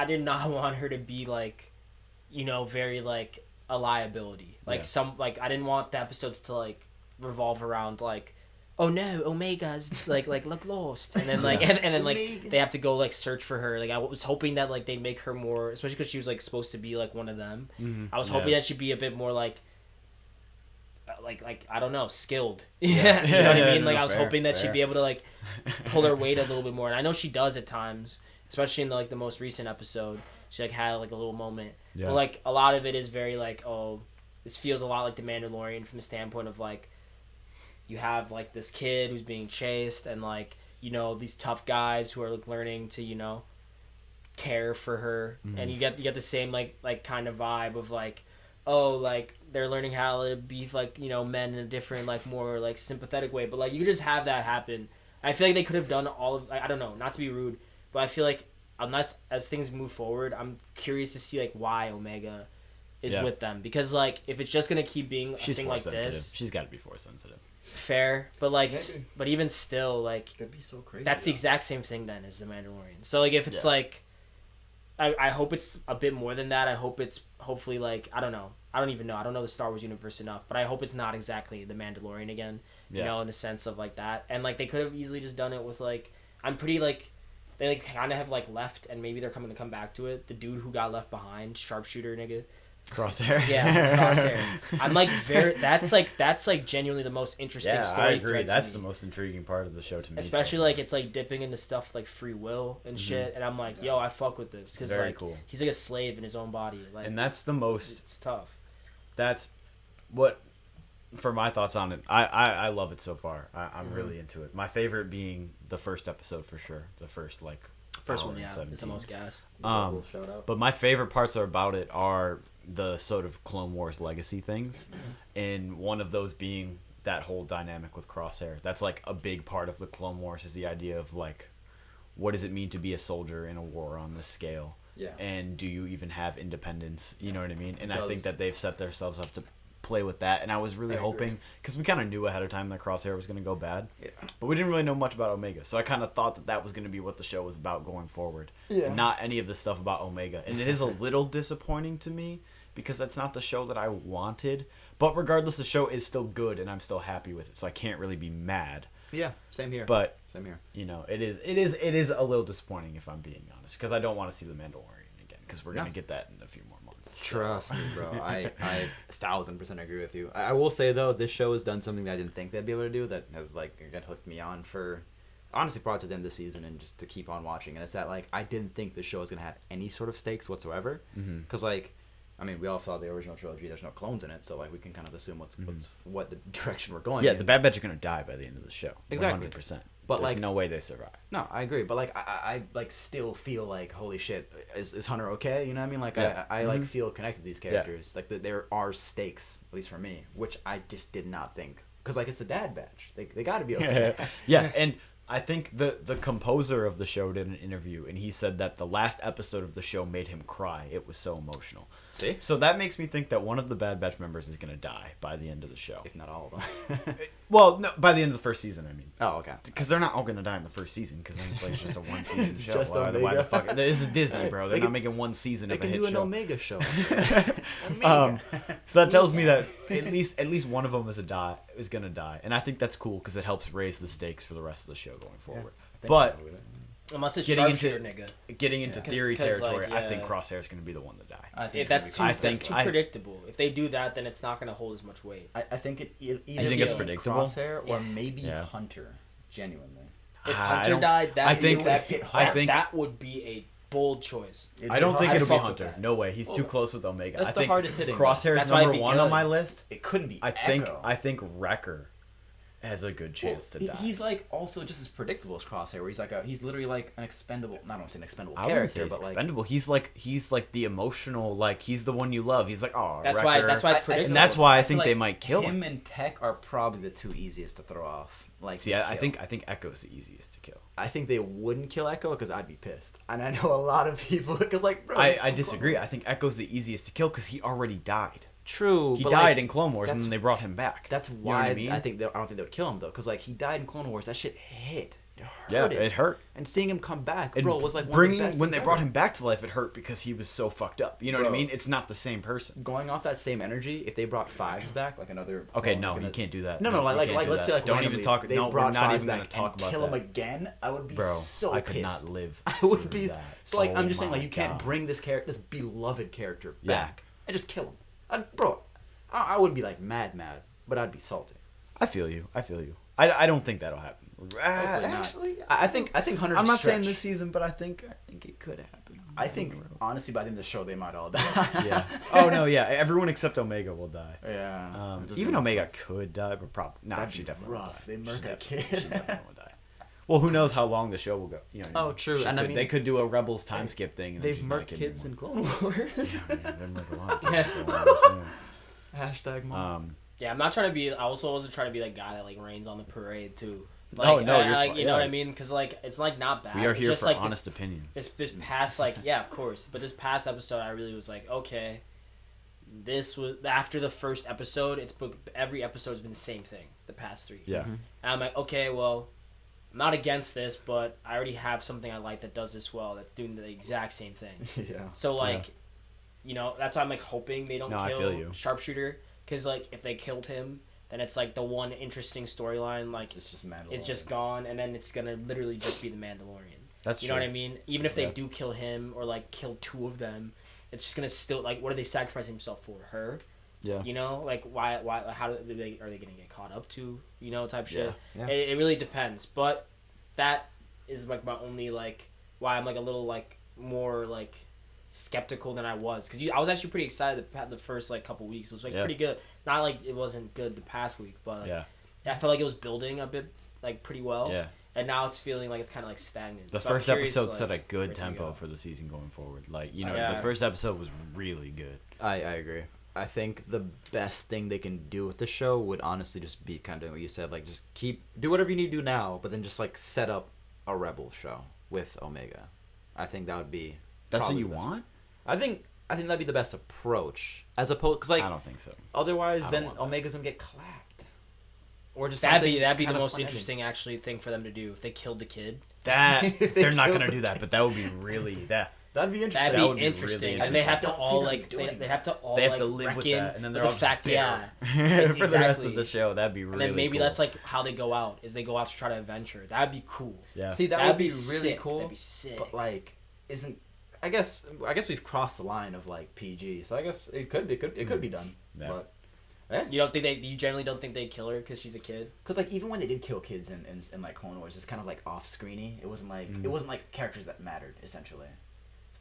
did not want her to be like, very like a liability. Like I didn't want the episodes to like revolve around like, oh no, Omega's like look lost, and then like and then like Omega. They have to go like search for her. Like I was hoping that like they make her more, especially because she was like supposed to be like one of them. Mm-hmm. I was hoping that she'd be a bit more like I don't know, skilled. Yeah, you know what I mean. Like I was hoping that she'd be able to like pull her weight a little bit more, and I know she does at times. Especially in the most recent episode, she like had like a little moment. Yeah. But like a lot of it is very like, oh, this feels a lot like the Mandalorian from the standpoint of like, you have like this kid who's being chased and like these tough guys who are like learning to care for her, and you get the same like kind of vibe of like, oh, like they're learning how to be like men in a different like more like sympathetic way, but like you just have that happen. I feel like they could have done all of I don't know, not to be rude. But I feel like unless as things move forward, I'm curious to see like why Omega is with them, because like if it's just gonna keep being a thing like this, she's got to be force sensitive. Fair, but like, but even still, like that'd be so crazy. That's the exact same thing then as the Mandalorian. So like if it's like, I hope it's a bit more than that. I hope it's hopefully like I don't know. I don't even know. I don't know the Star Wars universe enough, but I hope it's not exactly the Mandalorian again. You know, in the sense of like that, and like they could have easily just done it with like I'm pretty like. They like kind of have like left, and maybe they're coming to come back to it. The dude who got left behind, sharpshooter nigga, Crosshair. Yeah, Crosshair. I'm like that's like genuinely the most interesting story. I agree. That's the most intriguing part of the show to me. Especially like it's like dipping into stuff like free will and shit, and I'm like, yo, I fuck with this because like cool. He's like a slave in his own body. Like, and that's the most. It's tough. That's what. For my thoughts on it, I love it so far. I'm really into it. My favorite being the first episode for sure. The first one, yeah, 17. It's the most gas. But my favorite parts about it are the sort of Clone Wars legacy things, and one of those being that whole dynamic with Crosshair. That's like a big part of the Clone Wars is the idea of like, what does it mean to be a soldier in a war on this scale? Yeah. And do you even have independence? You know what I mean? And I think that they've set themselves up to play with that, and I was really hoping, because we kind of knew ahead of time that Crosshair was going to go bad, but we didn't really know much about Omega, so I kind of thought that was going to be what the show was about going forward, not any of the stuff about Omega. And it is a little disappointing to me because that's not the show that I wanted, but regardless, the show is still good and I'm still happy with it, so I can't really be mad. Yeah, same here. But same here. It is a little disappointing, if I'm being honest, because I don't want to see the Mandalorian again, because we're going to get that in a few more months. Trust me, bro. I 1000% agree with you. I will say though, this show has done something that I didn't think they'd be able to do, that has like again hooked me on for honestly probably to the end of the season and just to keep on watching. And it's that like I didn't think the show was gonna have any sort of stakes whatsoever, because like I mean we all saw the original trilogy. There's no clones in it, so like we can kind of assume what the direction we're going. Yeah, in. The Bad Batch are gonna die by the end of the show. Exactly. 100%. But there's like no way they survive. No, I agree. But like I like still feel like holy shit, is Hunter okay? You know what I mean? Like I like feel connected to these characters. Yeah. Like there are stakes, at least for me, which I just did not think. Because like it's the Dad Batch. They got to be okay. Yeah, and I think the composer of the show did an interview, and he said that the last episode of the show made him cry. It was so emotional. See? So that makes me think that one of the Bad Batch members is going to die by the end of the show. If not all of them. Well, no, by the end of the first season, I mean. Oh, okay. Because they're not all going to die in the first season, because then it's like just a one-season show. Just why the fuck? This is Disney, bro. They're not making one season of a hit show. They can do an Omega show. So that tells me that at least one of them is going to die. And I think that's cool, because it helps raise the stakes for the rest of the show going forward. Yeah, but unless it's getting into theory territory, I think Crosshair is going to be the one to die. That's too predictable. If they do that, then it's not going to hold as much weight. I think either it's predictable. Crosshair or maybe Hunter. Genuinely, if Hunter died, that would be a bold choice. I don't think it'll be Hunter. No way. He's too close with Omega. That's the hardest hitting. Crosshair is number one on my list. It couldn't be. I think Wrecker. has a good chance to die. He's like also just as predictable as Crosshair, where he's literally like an expendable. Not want to say an expendable I character, say he's but expendable. He's like the emotional, like he's the one you love. He's like, oh, that's Wrecker. why it's predictable. And that's why I think like they might kill him. Him and Tech are probably the two easiest to throw off. Like, see, I think Echo's the easiest to kill. I think they wouldn't kill Echo because I'd be pissed, and I know a lot of people because like, bro, I disagree. I think Echo's the easiest to kill because he already died. True, he but died like, in Clone Wars, and then they brought him back. That's why you know what I mean? I don't think they would kill him though, because like he died in Clone Wars. That shit hit. It hurt. And seeing him come back, and bro, was like bringing when they brought him back to life. It hurt because he was so fucked up. You know what I mean? It's not the same person. Going off that same energy, if they brought Fives back, like another. Okay, no, you can't do that. No, like let's say like don't even talk. They No, brought we're not Fives even back gonna talk and about kill that. him again. I would be so I pissed. could not live. I would be that. so like I'm just Oh saying like you can't God. bring this beloved character back and just kill him. Bro, I wouldn't be like mad, but I'd be salty. I feel you. I don't think that'll happen. Actually, I think Hunter's I'm not stretch. saying this season, but I think it could happen. I think honestly, by the end of the show, they might all die. Yeah. Oh no, yeah. Everyone except Omega will die. Yeah. Even Omega could die, but probably that'd she be definitely rough. Will die. They murk a kid. She definitely will die. Well, who knows how long the show will go? You know. Oh, true. And I mean, they could do a Rebels time skip thing. And they've murked kids in Clone Wars. They've murked a lot of kids in Clone Wars, Hashtag mom. Yeah, I'm not trying to be. I also wasn't trying to be that guy that like rains on the parade too. Like, no, you're like, you know what I mean? Because like it's like not bad. We are It's here just, for like, honest opinions. This past like yeah, of course. But this past episode, I really was like, okay, this was after the first episode. Every episode's been the same thing. The past 3. Yeah. And I'm like, okay, well, I'm not against this, but I already have something I like that does this well. That's doing the exact same thing. Yeah. So like, you know, that's why I'm like hoping they don't I feel kill you. Sharpshooter, because like if they killed him, then it's like the one interesting storyline like it's just gone, and then it's gonna literally just be the Mandalorian. That's you true. know what I mean? Even if they do kill him or like kill 2 of them, it's just gonna still like what are they sacrificing himself for? Her? Yeah. You know, like why how are they gonna get caught up to? You know, type shit. Yeah. It really depends, but that is like my only like why I'm like a little like more like skeptical than I was, because I was actually pretty excited the first like couple weeks. It was like pretty good. Not like it wasn't good the past week, but I felt like it was building a bit like pretty well. Yeah. And now it's feeling like it's kind of like stagnant. The So first I'm curious, episode like, set a good where's it tempo go? for the season going forward. Like, you know, Yeah. the first episode was really good. I agree. I think the best thing they can do with the show would honestly just be kind of what you said, like just do whatever you need to do now, but then just like set up a Rebel show with Omega. I think that would be. That's what probably you the best. want? I think that'd be the best approach, as opposed because like I don't think so. otherwise I don't then want that. Omega's gonna get clapped. Or just That'd be something the kind of most fun interesting actually thing for them to do if they killed the kid. That If they they're not killed gonna do that, but that would be really that. That'd be interesting. That'd That be would be really interesting. And they have to I don't see all them like doing they have to all They have like to live with reckon that, and then they're with all the just fact bitter. yeah. For the rest of Exactly. the show. That'd be really And then maybe cool. that's like how they go out is they go out to try to avenge her. That'd be cool. Yeah. See, that That'd would be really sick. cool. That'd be sick. But like, isn't I guess we've crossed the line of like PG, so I guess it could be done. Yeah. But You generally don't think they'd kill her because she's a kid? because like even when they did kill kids in like Clone Wars, it's kind of like off screeny. It wasn't like characters that mattered essentially.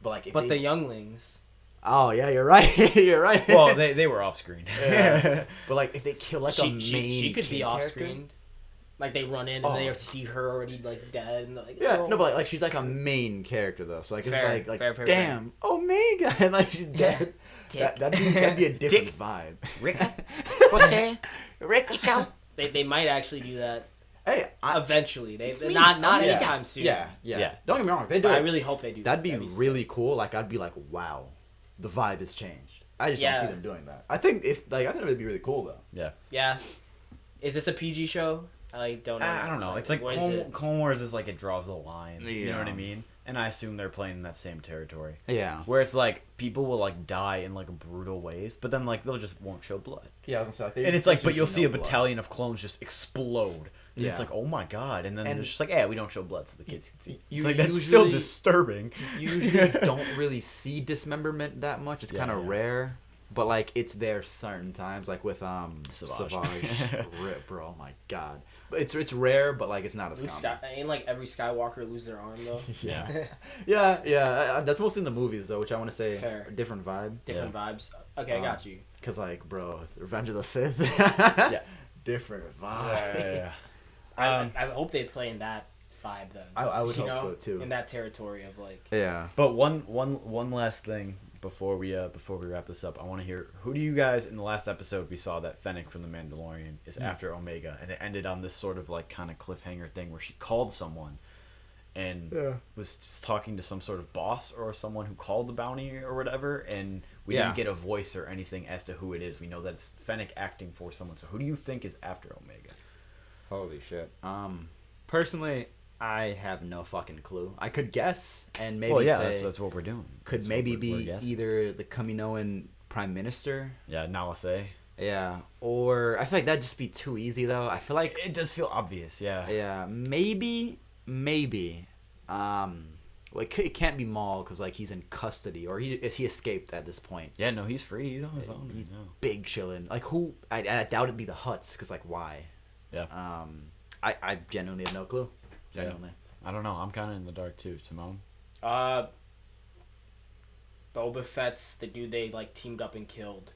But like The younglings. Oh yeah, you're right. You're right. Well, they were off screen. Yeah. But like if they kill like a main She could kid be off character- screen. Like they run in and they see her already like dead and they're like Yeah, oh. no, but like she's like a main character though, so like Fair, it's like fair, damn, Omega, and like she's dead. That'd be a different vibe. Rick, They might actually do that Hey, eventually. me. Not Yeah. anytime soon. Yeah. Don't get me wrong. If they do But I it, really hope they do. that'd be That'd really sick. cool. Like I'd be like, wow, the vibe has changed. I just don't Yeah. see them doing that. I think it'd be really cool though. Yeah. Yeah. Is this a PG show? I don't know. I don't know. It's like what is it? Clone Wars is like it draws the line. You know what I Yeah. mean? And I assume they're playing in that same territory. Yeah. Where it's like people will like die in like brutal ways, but then like they'll just won't show blood. Yeah, I was gonna say. And it's like, but you'll see a battalion of clones just explode. And Yeah. it's like, oh my god. And then And it's just like, yeah, we don't show blood so the kids can see. you It's like, that's still usually- disturbing. You usually don't really see dismemberment that much. It's Yeah, kind of yeah. rare. But like it's there certain times, like with Savage. Rip, bro. Oh my god. But it's rare, but like it's not as common. Ain't like every Skywalker lose their arm though. Yeah. Yeah. That's mostly in the movies though, which I want to say Fair. a different vibe. Different vibes. Okay, I got you. Cause like, bro, Revenge of the Sith. Yeah. different vibe. Yeah. I hope they play in that vibe then. I would hope so too. In that territory of like. Yeah. But one last thing before we wrap this up, I want to hear, who do you guys, in the last episode we saw that Fennec from The Mandalorian is after Omega, and it ended on this sort of like kind of cliffhanger thing where she called someone and was just talking to some sort of boss or someone who called the bounty or whatever, and we didn't get a voice or anything as to who it is. We know that it's Fennec acting for someone. So who do you think is after Omega? Holy shit. Personally, I have no fucking clue. I could guess and maybe say that's what we're doing. Could that's maybe we're be either the Kaminoan Prime Minister. Yeah, Nalase. Yeah, or I feel like that'd just be too easy though. I feel like it does feel obvious. Yeah. Yeah, maybe. Well, it can't be Maul because like he's in custody or he escaped at this point. Yeah, no, he's free. He's on his own. He's big chilling. Like who? I doubt it'd be the Hutts because like why? Yeah. I genuinely have no clue. Genuinely. Yeah. I don't know. I'm kind of in the dark too. Timon. Boba Fett's the dude they like teamed up and killed.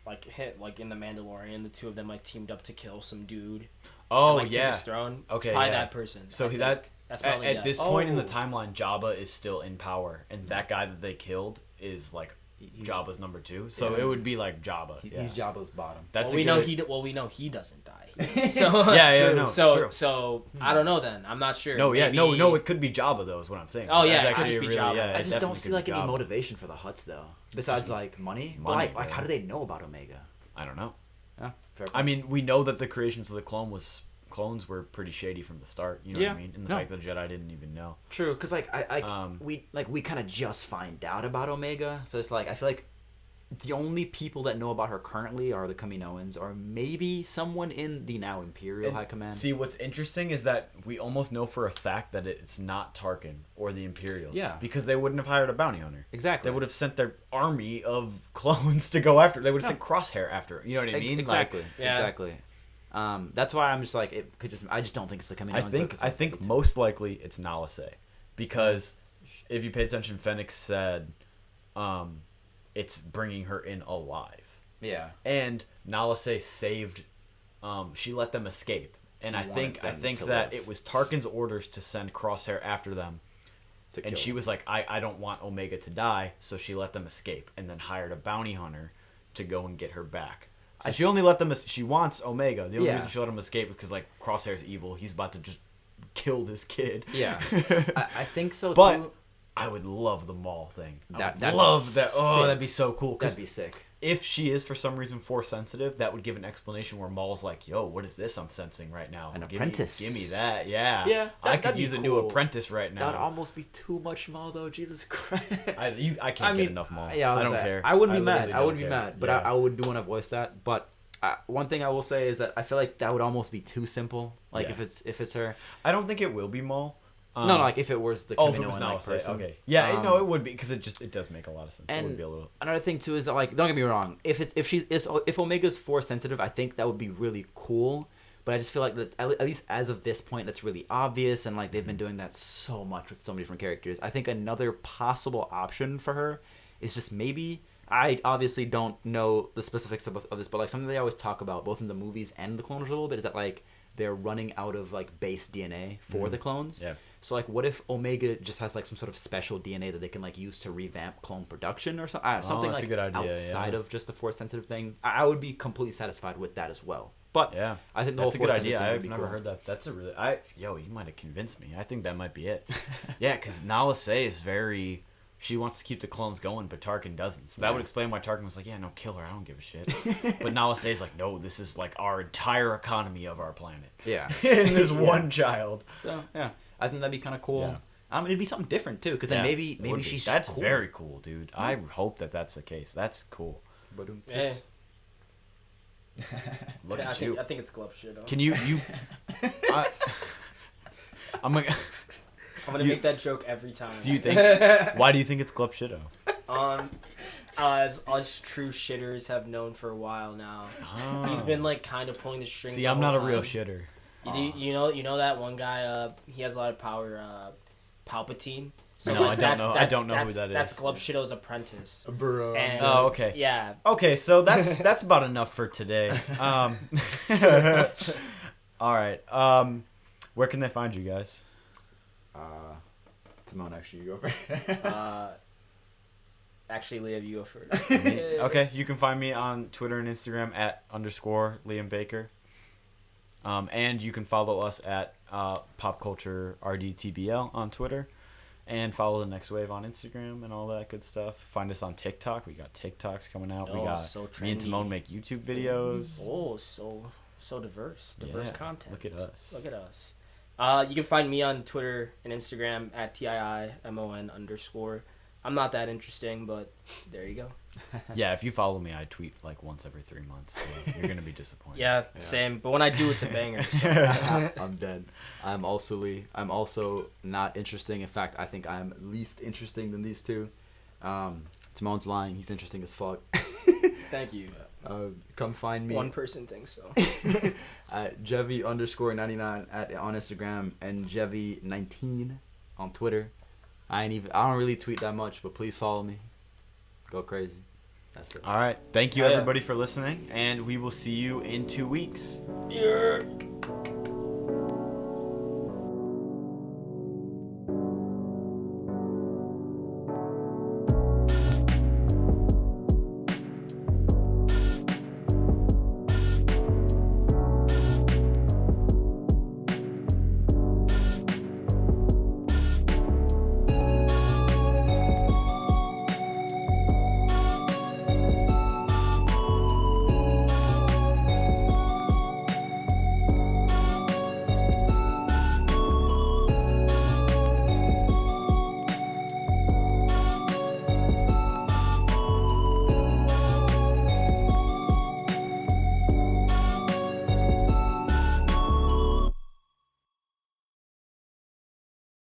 Like in the Mandalorian, the two of them like teamed up to kill some dude. Oh, and, like, took his throne. Okay, it's probably that person. So that's probably at this point in the timeline, Jabba is still in power, and that guy that they killed is like Jabba's number 2. So it would be like Jabba. He's Jabba's bottom. That's we know he doesn't die. So I don't know then. I'm not sure. No, no, it could be Jabba though. Is what I'm saying. Oh yeah, it could just be Jabba. I just don't see like any motivation for the Hutts though, besides like money. But like how do they know about Omega? I don't know. Yeah, fair point. I mean, we know that the creations of the clones were pretty shady from the start. You know what I mean? And the fact that the Jedi didn't even know. True, because we kind of just find out about Omega, so it's like I feel like the only people that know about her currently are the Kaminoans, or maybe someone in the now Imperial High Command. See, what's interesting is that we almost know for a fact that it's not Tarkin or the Imperials. Yeah. Because they wouldn't have hired a bounty hunter. Exactly. They would have sent their army of clones to go after. They would have sent Crosshair after. You know what I mean? Exactly. Exactly. That's why I'm just like it could just. I just don't think it's the Kaminoans. I think most likely it's Nalase, because if you pay attention, Fennec said, it's bringing her in alive. Yeah. And Nalase saved. She let them escape, and I think that it was Tarkin's orders to send Crosshair after them. And she was like, I don't want Omega to die, so she let them escape, and then hired a bounty hunter to go and get her back. So she only let them. She wants Omega. The only reason she let him escape was because like Crosshair's evil. He's about to just kill this kid. Yeah, I think so too. But I would love the Maul thing. That'd love that. Oh, that'd be so cool. That'd be sick. If she is for some reason Force sensitive, that would give an explanation where Maul's like, "Yo, what is this I'm sensing right now? An apprentice. Give me that." Yeah. Yeah. I could use a new apprentice right now. That'd almost be too much Maul though. Jesus Christ. I can't get enough Maul. Yeah, I don't care. I wouldn't be mad. I wouldn't be mad. But I would do want to voice that. But one thing I will say is that I feel like that would almost be too simple. Like if it's her. I don't think it will be Maul. No, like if it was the Kaminoan person. Okay. Yeah, no, it would be because it does make a lot of sense. And it would be a little. Another thing too is that like don't get me wrong, if Omega's Force sensitive, I think that would be really cool. But I just feel like that at least as of this point, that's really obvious, and like they've been doing that so much with so many different characters. I think another possible option for her is just maybe. I obviously don't know the specifics of this, but like something they always talk about both in the movies and the Clone Wars a little bit is that like they're running out of like base DNA for the clones. Yeah. So like, what if Omega just has like some sort of special DNA that they can like use to revamp clone production or something? Something like a good idea, outside of just the Force sensitive thing. I would be completely satisfied with that as well. But yeah, I think that's a good idea. I've never heard that. That's a really you might have convinced me. I think that might be it. Yeah, because Nalase is very. She wants to keep the clones going, but Tarkin doesn't. So that would explain why Tarkin was like, yeah, no, kill her. I don't give a shit. But Nalase is like, no, this is like our entire economy of our planet. Yeah. And this one child. So, yeah. I think that'd be kind of cool. Yeah. It'd be something different, too, because then maybe she's just That's cool. very cool, dude. Yeah. I hope that's the case. That's cool. Hey. Look at you. I think it's glove shit. Can you... I'm like... I'm gonna make that joke every time. Do you think? Why do you think it's Glub Shitto? As us true shitters have known for a while now. Oh. He's been like kind of pulling the strings. See, I'm not a real shitter. You know that one guy. He has a lot of power. Palpatine. So No, I don't know. I don't know who that is. That's Glub Shitto's apprentice. Bro. And, Oh, okay. Yeah. Okay, so that's about enough for today. All right. Where can they find you guys? Timon, actually, you go first. Actually, Liam, you go first. Okay, you can find me on Twitter and Instagram @_Liam Baker. And you can follow us at Pop Culture RDTBL on Twitter. And follow The Next Wave on Instagram and all that good stuff. Find us on TikTok. We got TikToks coming out. We got so me and Timon make YouTube videos. Oh, so diverse. Diverse content. Look at us. Look at us. You can find me on Twitter and Instagram at @TIIMON_. I'm not that interesting, but there you go. Yeah, if you follow me, I tweet like once every 3 months. So you're going to be disappointed. Yeah, same. But when I do, it's a banger. So. I'm dead. I'm also not interesting. In fact, I think I'm least interesting than these two. Timon's lying. He's interesting as fuck. Thank you. Come find me. One person thinks so. At Jevy_99 on Instagram and Jevy19 on Twitter. I don't really tweet that much, but please follow me. Go crazy. That's it. All right. Thank you, everybody, for listening, and we will see you in 2 weeks. Yeah.